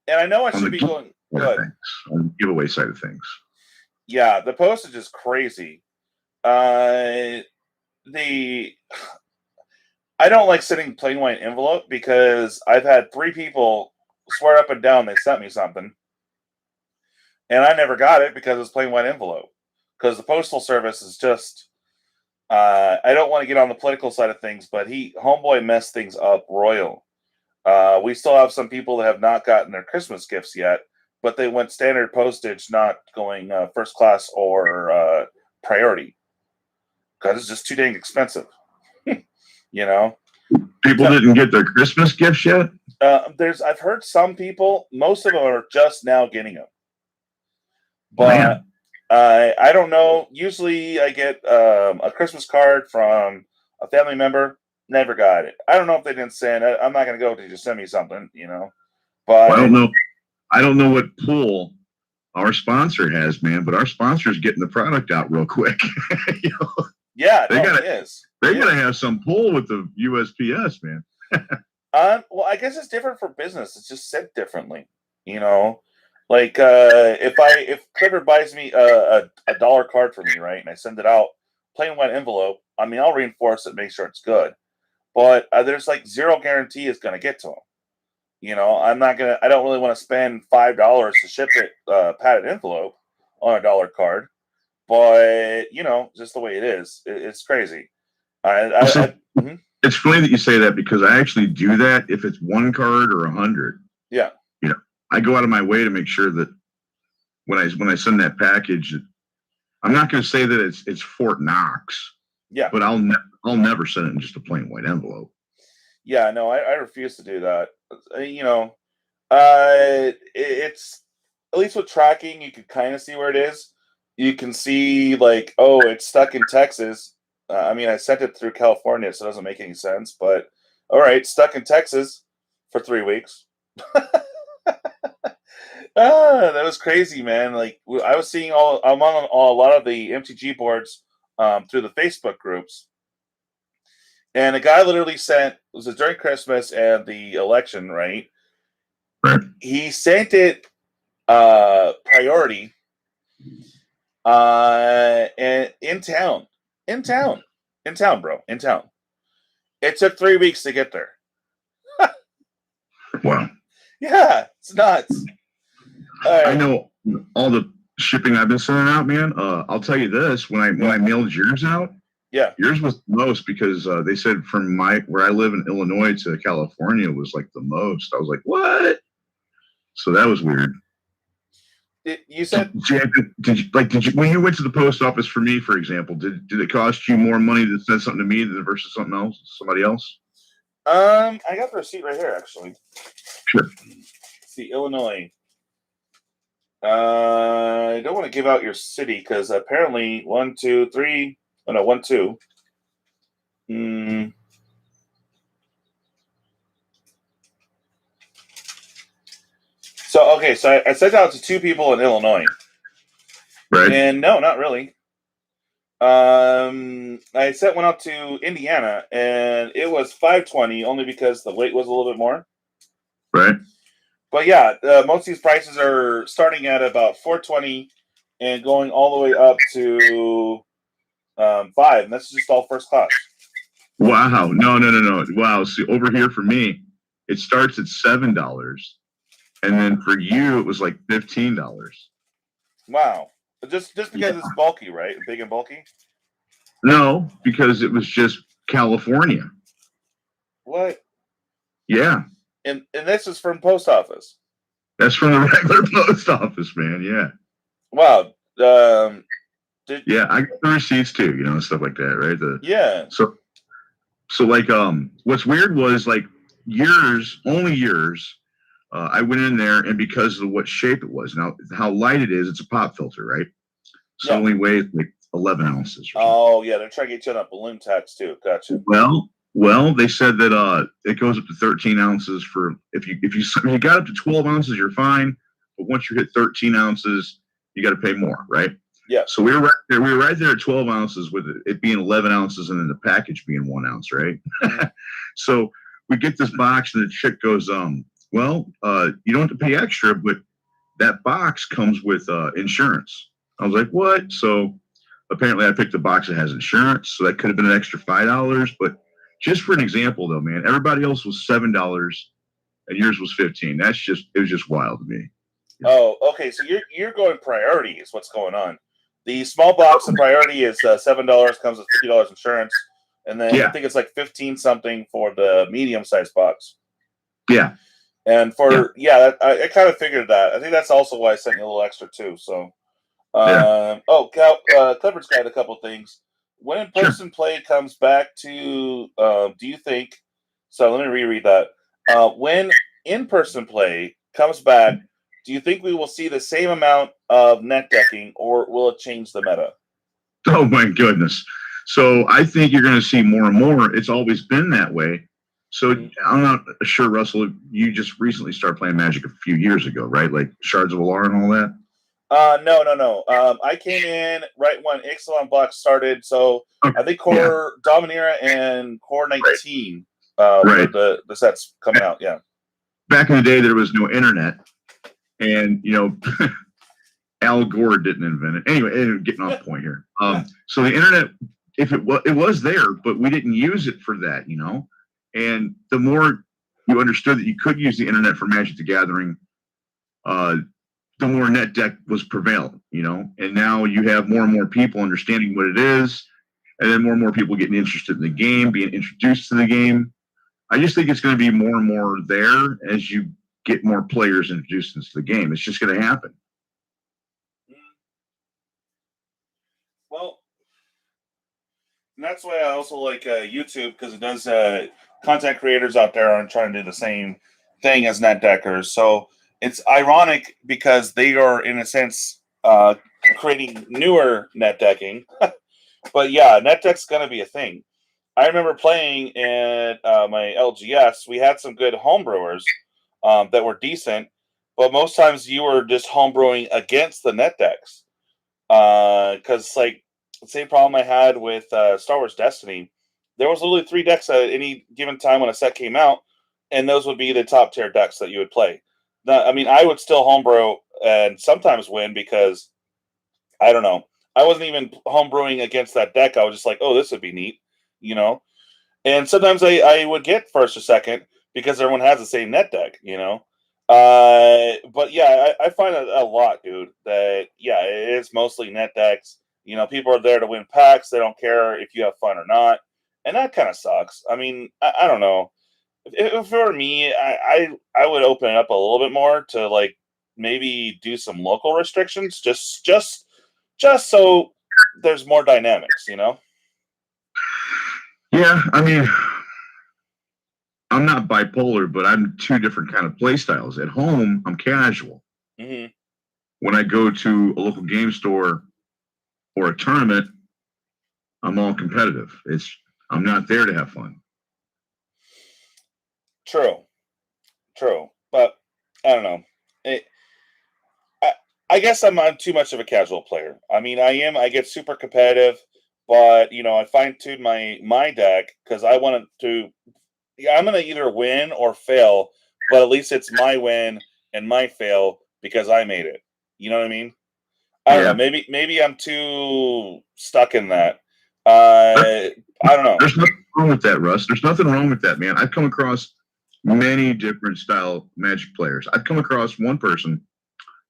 And I know I should be going good on the giveaway side of things. Yeah, the postage is crazy. I don't like sending plain white envelope because I've had 3 people swear up and down they sent me something, and I never got it because it's plain white envelope. Because the postal service is just, I don't want to get on the political side of things, but homeboy messed things up royal. We still have some people that have not gotten their Christmas gifts yet, but they went standard postage, not going first class or priority, because it's just too dang expensive. People didn't get their Christmas gifts yet? I've heard some people, most of them are just now getting them. But I don't know. Usually I get a Christmas card from a family member. Never got it. I don't know if they didn't send it. I'm not going to go to just send me something, But Well, I don't know. I don't know what pool our sponsor has, man, but our sponsor is getting the product out real quick. Yeah, they gotta have some pull with the USPS, man. Well, I guess it's different for business. It's just said differently, Like if Clifford buys me a dollar card for me, right, and I send it out plain white envelope, I mean, I'll reinforce it, make sure it's good, but there's like zero guarantee it's going to get to him. I don't really want to spend $5 to ship it padded envelope on a dollar card, but just the way it is, it's crazy. It's funny that you say that because I actually do that if it's one card or 100. Yeah. I go out of my way to make sure that when I send that package, I'm not going to say that it's Fort Knox. Yeah. But I'll never send it in just a plain white envelope. Yeah, no, I refuse to do that. It's at least with tracking, you can kind of see where it is. You can see like, oh, it's stuck in Texas. I mean, I sent it through California, so it doesn't make any sense. But all right, stuck in Texas for 3 weeks. That was crazy, man. Like I was seeing I'm on a lot of the MTG boards through the Facebook groups. And a guy literally sent, was it during Christmas and the election, right? Right. He sent it priority and in town, bro. It took 3 weeks to get there. Wow. Yeah, it's nuts. I know all the shipping I've been sending out, man. I'll tell you this: when I mailed yours out, yeah, yours was the most because they said from where I live in Illinois to California was like the most. I was like, what? So that was weird. You said did you when you went to the post office for me, for example, did it cost you more money to send something to me than versus somebody else? I got the receipt right here, actually. Sure. See, Illinois. I don't want to give out your city because apparently 1, 2, 3. Oh no, 1, 2. So okay, so I sent out to 2 people in Illinois. Right. And no, not really. I sent one out to Indiana, and it was $5.20 only because the weight was a little bit more. Right. But yeah, most of these prices are starting at about $4.20 and going all the way up to $5, and that's just all first class. Wow! No! Wow! See, over here for me, it starts at $7, and then for you, it was like $15. Wow! Just because it's bulky, right? Big and bulky. No, because it was just California. What? Yeah. And this is from post office. That's from the regular post office, man. Yeah. Wow. Yeah, I got the receipts too, and stuff like that, right? Yeah. So like, what's weird was like only yours. I went in there, and because of what shape it was, now how light it is, it's a pop filter, right? So it only weighs like 11 ounces. Oh yeah, they're trying to get you on a balloon tax too. Gotcha. Well, they said that it goes up to 13 ounces for if you got up to 12 ounces, you're fine. But once you hit 13 ounces, you got to pay more, right? Yeah. So we were right there. We were right there at 12 ounces with it being 11 ounces and then the package being 1 ounce, right? So we get this box and the chick goes, you don't have to pay extra, but that box comes with insurance. I was like, what? So apparently I picked a box that has insurance, so that could have been an extra $5, but just for an example, though, man, everybody else was $7 and yours was $15. It was just wild to me. Oh, okay. So you're going priority is what's going on. The small box, the priority is $7, comes with $50 insurance, and then I think it's like 15 something for the medium sized box. Yeah. And I kind of figured that. I think that's also why I sent you a little extra too. So, Clifford's got a couple things. When in-person play comes back to, do you think So let me reread that. When in-person play comes back, do you think we will see the same amount of net decking, or will it change the meta? Oh my goodness. So I think you're going to see more and more. It's always been that way. So I'm not sure, Russell, you just recently started playing Magic a few years ago, right? Like Shards of Alar and all that? No. I came in right when Ixalan Block started, so I think Core Dominaria and Core 19 were the sets coming out, yeah. Back in the day, there was no internet, and, Al Gore didn't invent it. Anyway, getting off point here. So the internet, if it was there, but we didn't use it for that, And the more you understood that you could use the internet for Magic the Gathering, the more net deck was prevalent, And now you have more and more people understanding what it is, and then more and more people getting interested in the game, being introduced to the game. I just think it's going to be more and more there as you get more players introduced into the game. It's just going to happen. Well, and that's why I also like YouTube, because it does content creators out there are trying to do the same thing as net deckers. So it's ironic because they are, in a sense, creating newer net decking. But yeah, net deck's going to be a thing. I remember playing at my LGS. We had some good homebrewers that were decent, but most times you were just homebrewing against the net decks. Because, like, the same problem I had with Star Wars Destiny, there was literally 3 decks at any given time when a set came out, and those would be the top tier decks that you would play. Now, I mean, I would still homebrew and sometimes win because, I don't know, I wasn't even homebrewing against that deck. I was just like, oh, this would be neat, And sometimes I would get first or second because everyone has the same net deck, But yeah, I find it a lot, dude, that, yeah, it is mostly net decks. People are there to win packs. They don't care if you have fun or not. And that kind of sucks. I mean, I don't know. If it were me, I would open it up a little bit more to, like, maybe do some local restrictions, just so there's more dynamics, Yeah, I mean, I'm not bipolar, but I'm 2 different kind of play styles. At home, I'm casual. Mm-hmm. When I go to a local game store or a tournament, I'm all competitive. I'm not there to have fun. True, but I don't know. I guess I'm not too much of a casual player. I mean, I get super competitive, but I fine tune my deck because I want it to. Yeah, I'm gonna either win or fail, but at least it's my win and my fail because I made it. You know what I mean? I don't know. Maybe I'm too stuck in that. I don't know. There's nothing wrong with that, Russ. There's nothing wrong with that, man. I've come across many different style Magic players. I've come across one person,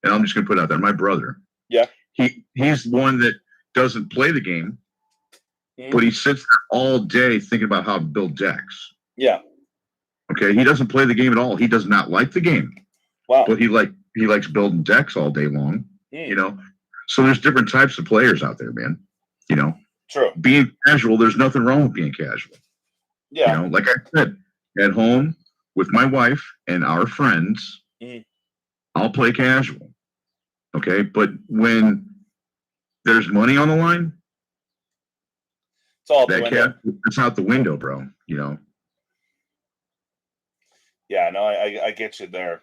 and I'm just going to put it out there, my brother. Yeah. He's one that doesn't play the game, but he sits there all day thinking about how to build decks. Yeah. Okay. He doesn't play the game at all. He does not like the game. Wow. But he likes building decks all day long. So there's different types of players out there, man. True. Being casual, there's nothing wrong with being casual. Yeah. Like I said, at home with my wife and our friends, I'll play casual. Okay. But when there's money on the line, it's all the window. It's out the window, bro. Yeah, no, I get you there.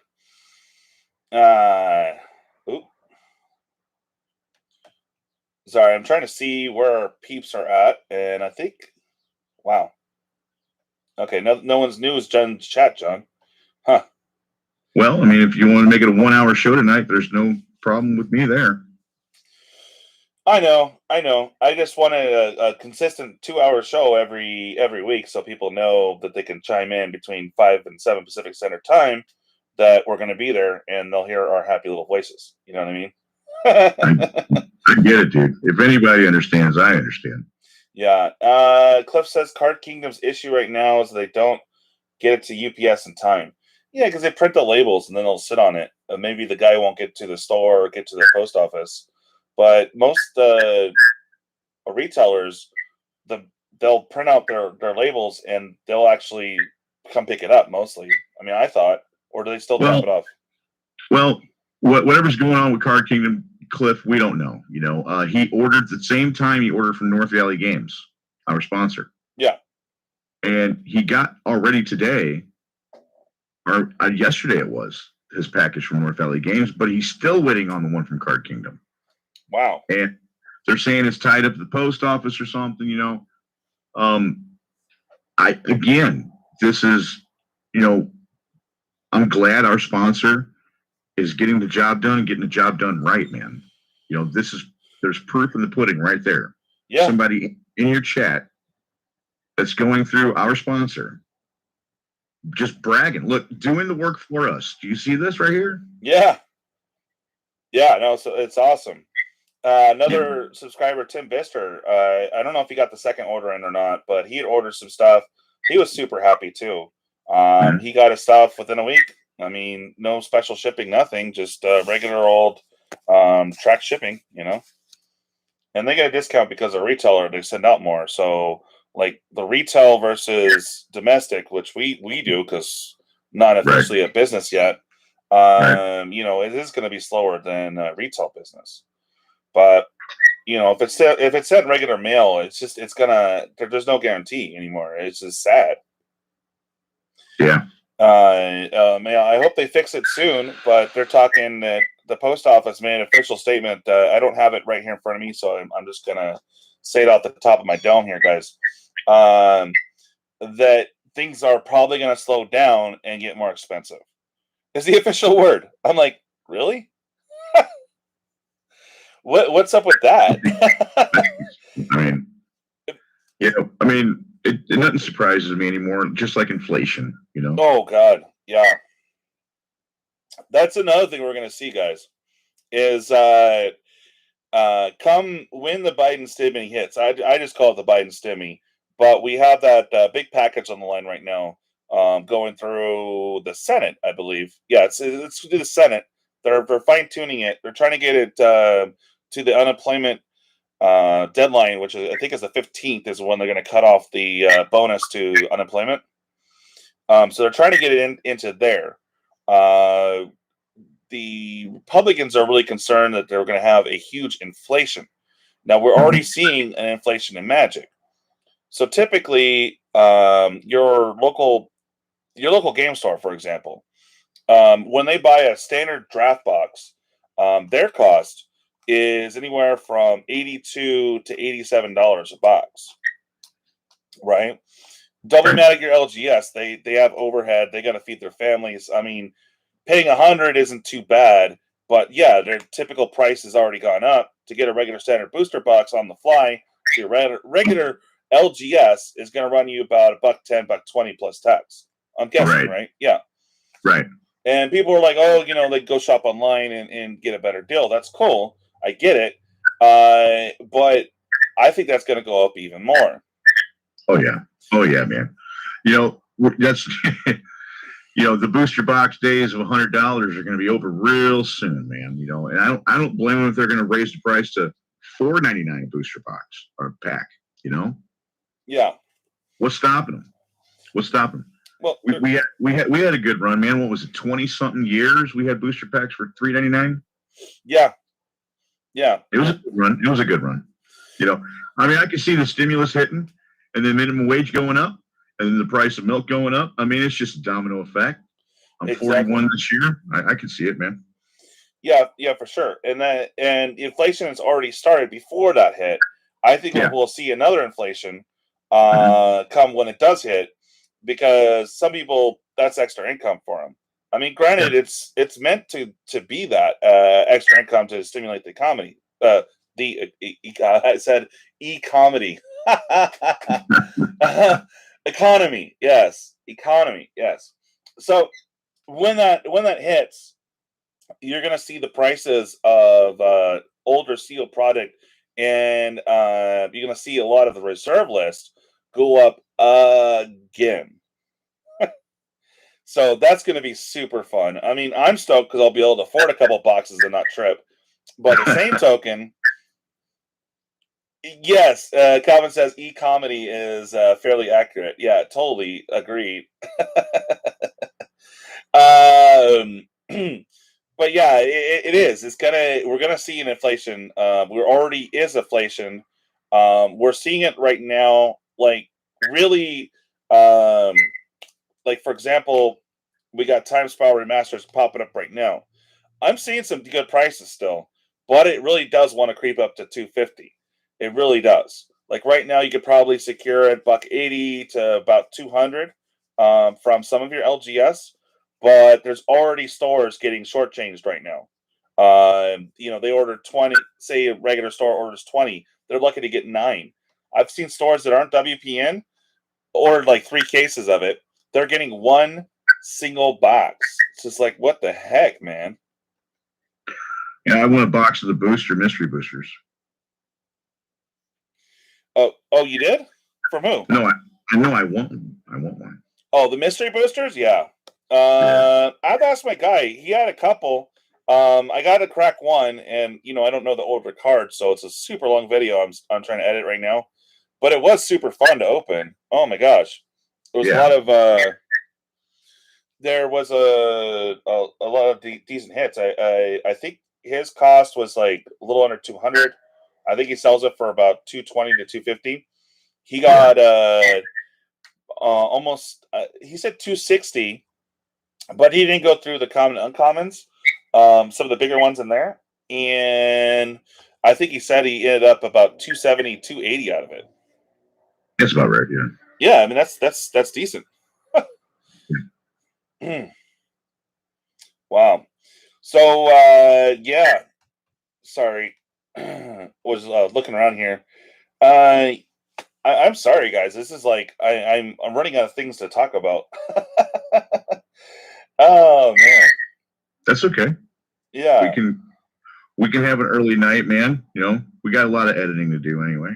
Sorry, I'm trying to see where our peeps are at, and I think, wow. Okay, no one's new as John's chat, John. Huh. Well, I mean, if you want to make it a 1-hour show tonight, there's no problem with me there. I know. I just wanted a consistent 2-hour show every week, so people know that they can chime in between 5 and 7 Pacific Standard Time, that we're going to be there, and they'll hear our happy little voices. You know what I mean? I get it, dude. If anybody understands, I understand. Yeah. Cliff says Card Kingdom's issue right now is they don't get it to UPS in time. Yeah, because they print the labels and then they'll sit on it. Maybe the guy won't get to the store or get to the post office. But most retailers, they'll print out their labels and they'll actually come pick it up mostly. I mean, I thought, or do they still drop it off? Well, whatever's going on with Card Kingdom, Cliff, we don't know. He ordered the same time he ordered from North Valley Games, our sponsor. Yeah. And he got already today, or yesterday it was, his package from North Valley Games, but he's still waiting on the one from Card Kingdom. Wow. And they're saying it's tied up at the post office or something, this is, I'm glad our sponsor is getting the job done and getting the job done right, man. There's proof in the pudding right there. Yeah. Somebody in your chat that's going through our sponsor, just bragging, look, doing the work for us. Do you see this right here? Yeah. Yeah, no, so it's awesome. Another subscriber, Tim Bister, I don't know if he got the second order in or not, but he had ordered some stuff. He was super happy too. He got his stuff within a week. I mean, no special shipping, nothing, just regular old track shipping, And they get a discount because a retailer, they send out more. So, like the retail versus domestic, which we do because not officially a business yet, it is going to be slower than retail business. But if it's sent regular mail, there's no guarantee anymore. It's just sad. Yeah. I hope they fix it soon, but they're talking that the post office made an official statement. I don't have it right here in front of me, so I'm just gonna say it off the top of my dome here, guys. That things are probably gonna slow down and get more expensive. Is the official word? I'm like, really? What's up with that? Nothing surprises me anymore. Just like inflation, Oh God, yeah. That's another thing we're gonna see, guys. Is come when the Biden stimmy hits. I just call it the Biden stimmy, but we have that big package on the line right now, going through the Senate, I believe. Yeah, it's through the Senate. They're fine tuning it. They're trying to get it to the unemployment deadline, which I think is the 15th, is when they're going to cut off the bonus to unemployment. So they're trying to get it into there. The Republicans are really concerned that they're going to have a huge inflation. Now, we're already seeing an inflation in Magic. So typically, your local game store, for example, when they buy a standard draft box, their cost is anywhere from $82 to $87 a box, right? Double Magic your LGS, they have overhead, they got to feed their families. I mean, paying $100 isn't too bad, but yeah, their typical price has already gone up. To get a regular standard booster box on the fly, your regular LGS is going to run you about $110, $120 plus tax. I'm guessing, right? Yeah. Right. And people are like, oh, like go shop online and get a better deal. That's cool. I get it. But I think that's going to go up even more. Oh yeah, man. That's the booster box days of $100 are going to be over real soon, man. And I don't blame them if they're going to raise the price to $4.99 booster box or pack. Yeah. What's stopping them? Well, we had a good run, man. What was it, 20-something years? We had booster packs for $3.99. Yeah. It was a good run. I can see the stimulus hitting, and then minimum wage going up, and then the price of milk going up. I mean, it's just a domino effect. I'm 41 this year. I can see it, man. Yeah, for sure. And inflation has already started before that hit. I think we'll see another inflation come when it does hit, because some people, that's extra income for them. I mean, granted, it's meant to be that extra income to stimulate the economy. I said e-comedy. Economy, yes. Economy, yes. So when that hits, you're going to see the prices of older sealed product, and you're going to see a lot of the reserve list go up again. So that's going to be super fun. I mean, I'm stoked because I'll be able to afford a couple boxes and not trip. But the same token, Yes, Calvin says e-comedy is fairly accurate. Yeah, totally agreed. Um, but yeah, it is. It's gonna. We're gonna see an inflation. We're already is inflation. We're seeing it right now. Like really, um, like for example, we got Timespiral Remasters popping up right now. I'm seeing some good prices still, but it really does want to creep up to 250. It really does. Like right now, you could probably secure at $180 to about 200 from some of your LGS, but there's already stores getting shortchanged right now. They order 20. Say a regular store orders 20, they're lucky to get 9. I've seen stores that aren't WPN ordered like 3 cases of it. They're getting one single box. It's just like, what the heck, man? Yeah, I want a box of the booster mystery boosters. Oh, you did? From who? No, I know I want one. I want one. Oh, the mystery boosters? Yeah. I've asked my guy. He had a couple. I got to crack one, and I don't know the older card, so it's a super long video. I'm trying to edit right now, but it was super fun to open. Oh my gosh, there was a lot of there was a lot of decent hits. I think his cost was like a little under 200. I think he sells it for about 220 to 250. He got almost he said 260, but he didn't go through the common and uncommons, some of the bigger ones in there, and I think he said he ended up about 270, 280 out of it. That's about right. Yeah, I mean that's decent. Wow. So yeah, sorry, was looking around here. I'm sorry, guys. This is like I'm running out of things to talk about. Oh man. That's okay. Yeah. We can have an early night, man. We got a lot of editing to do anyway.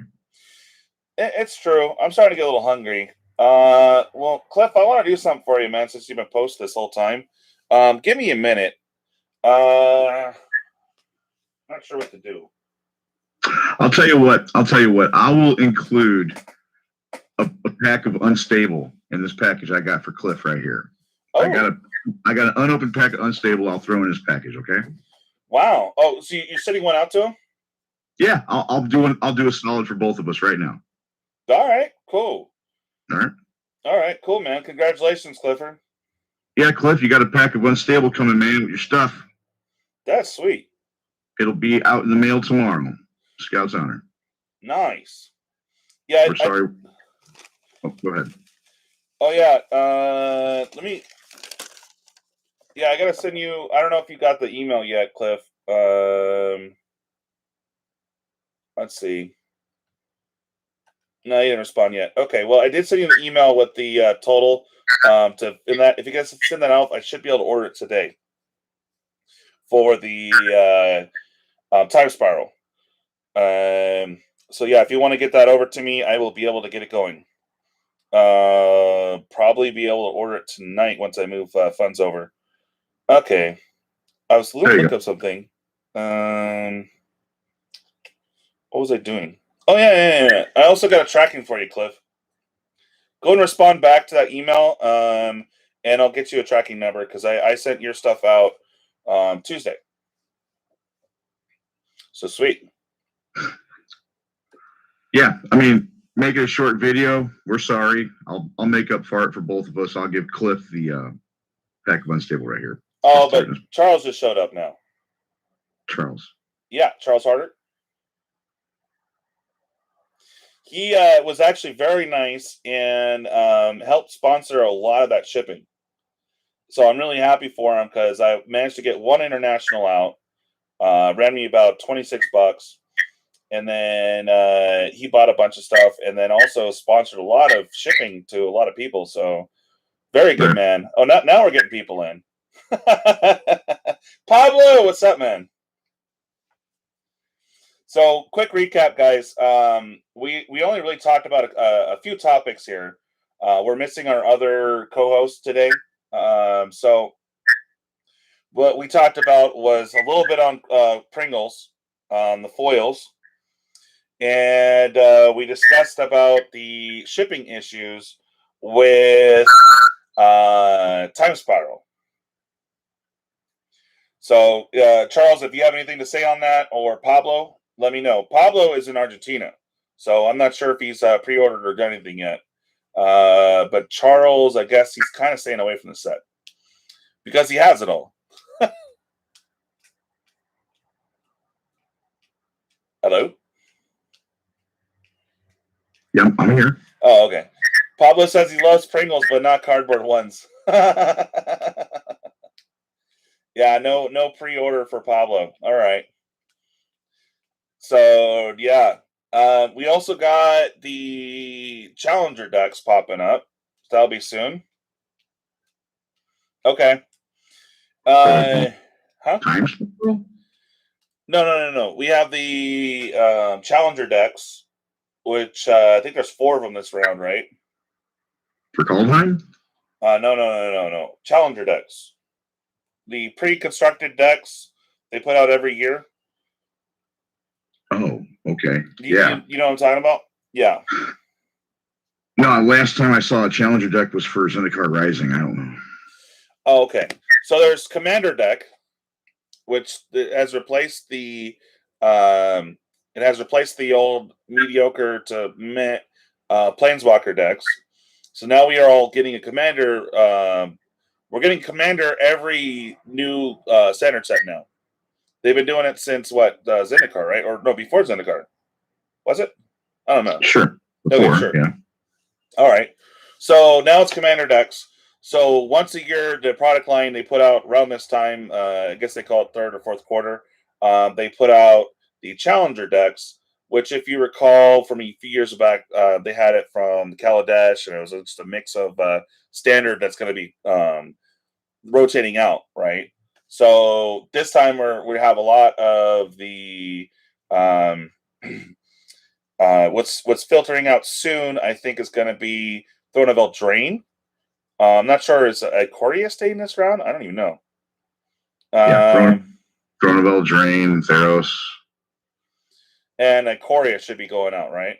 It's true. I'm starting to get a little hungry. Well, Cliff, I want to do something for you, man. Since you've been posting this whole time, give me a minute. Not sure what to do. I'll tell you what. I will include a pack of Unstable in this package I got for Cliff right here. Oh. I got an unopened pack of Unstable. I'll throw in his package. Okay. Wow. Oh, so you're sending one out to him? Yeah, I'll do a solid for both of us right now. All right. Cool. All right. Cool, man. Congratulations, Clifford. Yeah, Cliff, you got a pack of Unstable coming, man, with your stuff. That's sweet. It'll be out in the mail tomorrow. Scout's honor. Nice. Yeah. We're sorry. Go ahead. Oh yeah. Let me. Yeah, I gotta send you. I don't know if you got the email yet, Cliff. Let's see. No, you didn't respond yet. Okay, well, I did send you an email with the total. If you guys send that out, I should be able to order it today for the time spiral. So yeah, if you want to get that over to me, I will be able to get it going. Probably be able to order it tonight once I move funds over. Okay, I was looking up something. What was I doing? Oh yeah. I also got a tracking for you, Cliff. Go and respond back to that email, and I'll get you a tracking number because I sent your stuff out Tuesday. So sweet. Yeah, I mean, make it a short video. We're sorry. I'll make up for it for both of us. I'll give Cliff the pack of Unstable right here. Oh, but Charles just showed up now. Charles. Yeah, Charles Harder. He was actually very nice and helped sponsor a lot of that shipping. So I'm really happy for him because I managed to get one international out. Ran me about $26. And then he bought a bunch of stuff and then also sponsored a lot of shipping to a lot of people. So very good, man. Oh, now we're getting people in. Pablo, what's up, man? So quick recap, guys. We only really talked about a few topics here. We're missing our other co-host today. So what we talked about was a little bit on Pringles, the foils. and we discussed about the shipping issues with Timespiral. So, Charles, if you have anything to say on that, or Pablo, let me know. Pablo is in Argentina, so I'm not sure if he's pre-ordered or done anything yet. But Charles, I guess he's kind of staying away from the set because he has it all. Hello? Yeah, I'm here. Oh, okay. Pablo says he loves Pringles, but not cardboard ones. Yeah, no pre-order for Pablo. All right. So yeah, we also got the Challenger decks popping up. So that'll be soon. Okay. Huh? Timespiral? No. We have the Challenger decks, which I think there's 4 of them this round, right? For Kaldheim? No. Challenger decks. The pre-constructed decks they put out every year. Oh, okay. You know what I'm talking about? Yeah. No, last time I saw a Challenger deck was for Zendikar Rising. I don't know. Oh, okay. So there's Commander deck, which has replaced the old mediocre to meh Planeswalker decks. So now we are all getting a Commander. We're getting Commander every new standard set now. They've been doing it since what Zendikar, right? Or no, before Zendikar. Was it? I don't know. Sure. Okay, sure. Yeah. All right. So now it's Commander decks. So once a year, the product line they put out around this time, I guess they call it third or fourth quarter. They put out the Challenger decks, which, if you recall, from a few years back, they had it from Kaladesh, and it was just a mix of standard that's going to be rotating out, right? So this time we have a lot of the what's filtering out soon. I think is going to be Throne of Eldraine. I'm not sure is Ikoria staying this round. I don't even know. Throne of Eldraine, Theros, and Ikoria should be going out, right?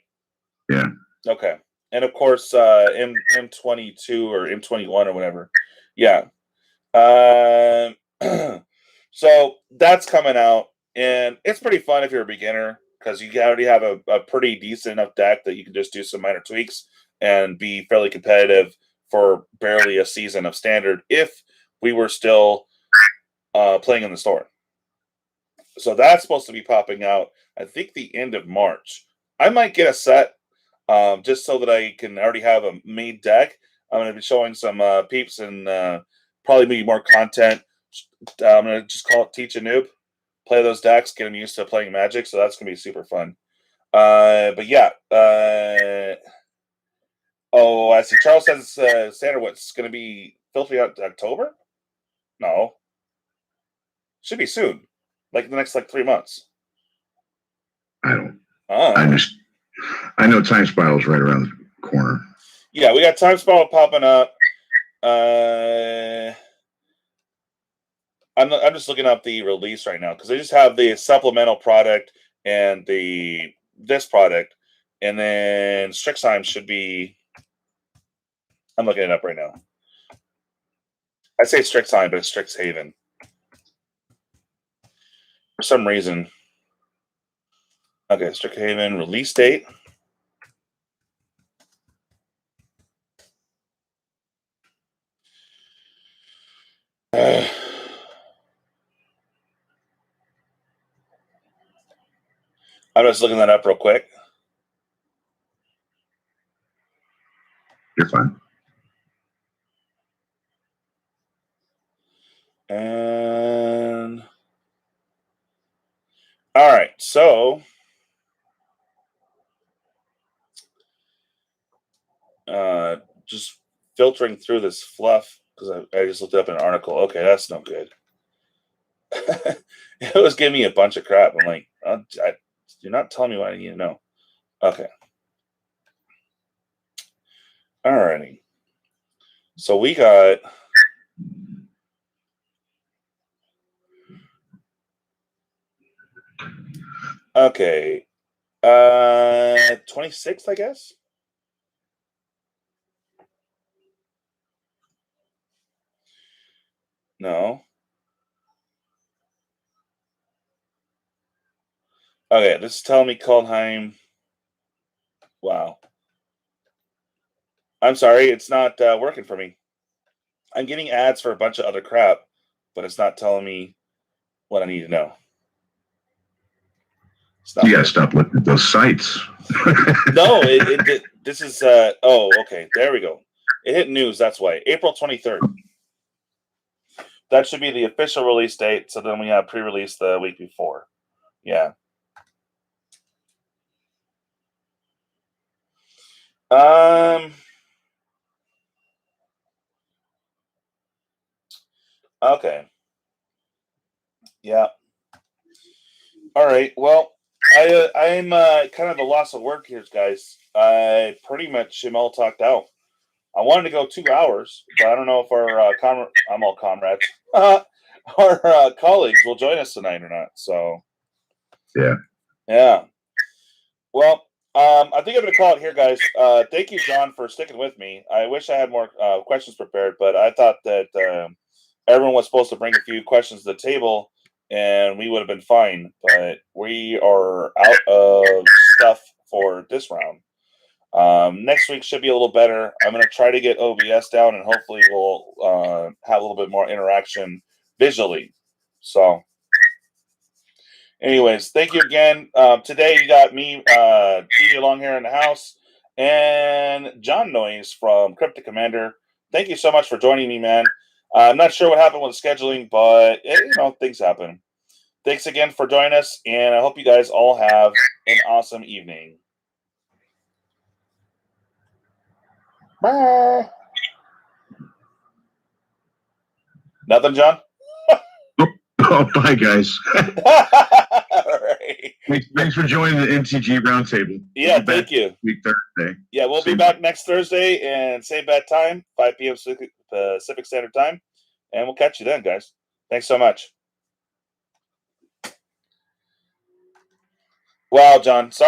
Yeah. Okay, and of course M22 or M21 or whatever. Yeah. So that's coming out, and it's pretty fun if you're a beginner because you already have a pretty decent enough deck that you can just do some minor tweaks and be fairly competitive for barely a season of standard if we were still playing in the store. So that's supposed to be popping out, I think, the end of March. I might get a set just so that I can already have a made deck. I'm going to be showing some peeps and probably maybe more content. I'm going to just call it Teach a Noob. Play those decks, get them used to playing Magic, so that's going to be super fun. But yeah. Oh, I see. Charles says Sandra, what's going to be filtering out October? No. Should be soon. Like the next 3 months. I don't. I know Timespiral is right around the corner. Yeah, we got Timespiral popping up. I'm just looking up the release right now because they just have the supplemental product and this product, and then Strixheim should be. I'm looking it up right now. I say Strixheim, but it's Strixhaven. For some reason. Okay, Strixhaven release date. I'm just looking that up real quick. You're fine. And all right, so just filtering through this fluff because I just looked up an article. Okay, that's no good. It was giving me a bunch of crap. I'm like, you're not telling me what I need to know. Okay. Alrighty. So we got okay. 26th, I guess. No. Okay, this is telling me Kaldheim. Wow. I'm sorry, it's not working for me. I'm getting ads for a bunch of other crap, but it's not telling me what I need to know. You gotta stop looking at those sites. No, this is. Oh, okay. There we go. It hit news. That's why. April 23rd. That should be the official release date. So then we have pre-release the week before. Yeah. Okay. Yeah. All right. Well, I'm kind of the loss of work here, guys. I pretty much am all talked out. I wanted to go 2 hours, but I don't know if our I'm all comrades. Our colleagues will join us tonight or not. So yeah. Well, I think I'm going to call it here, guys. Thank you, John, for sticking with me. I wish I had more questions prepared, but I thought that everyone was supposed to bring a few questions to the table, and we would have been fine. But we are out of stuff for this round. Next week should be a little better. I'm going to try to get OBS down, and hopefully we'll have a little bit more interaction visually. So, anyways, thank you again. Today you got me, MrDjlonghair in the house, and John Noyes from Cryptic Comander. Thank you so much for joining me, man. I'm not sure what happened with scheduling, but things happen. Thanks again for joining us, and I hope you guys all have an awesome evening. Bye. Nothing, John? Oh, bye, guys. All right. Thanks for joining the MTG Roundtable. Yeah, thank you. Week Thursday. Yeah, we'll be back next Thursday and same bad time, 5 p.m. Pacific Standard Time. And we'll catch you then, guys. Thanks so much. Wow, John. Sorry.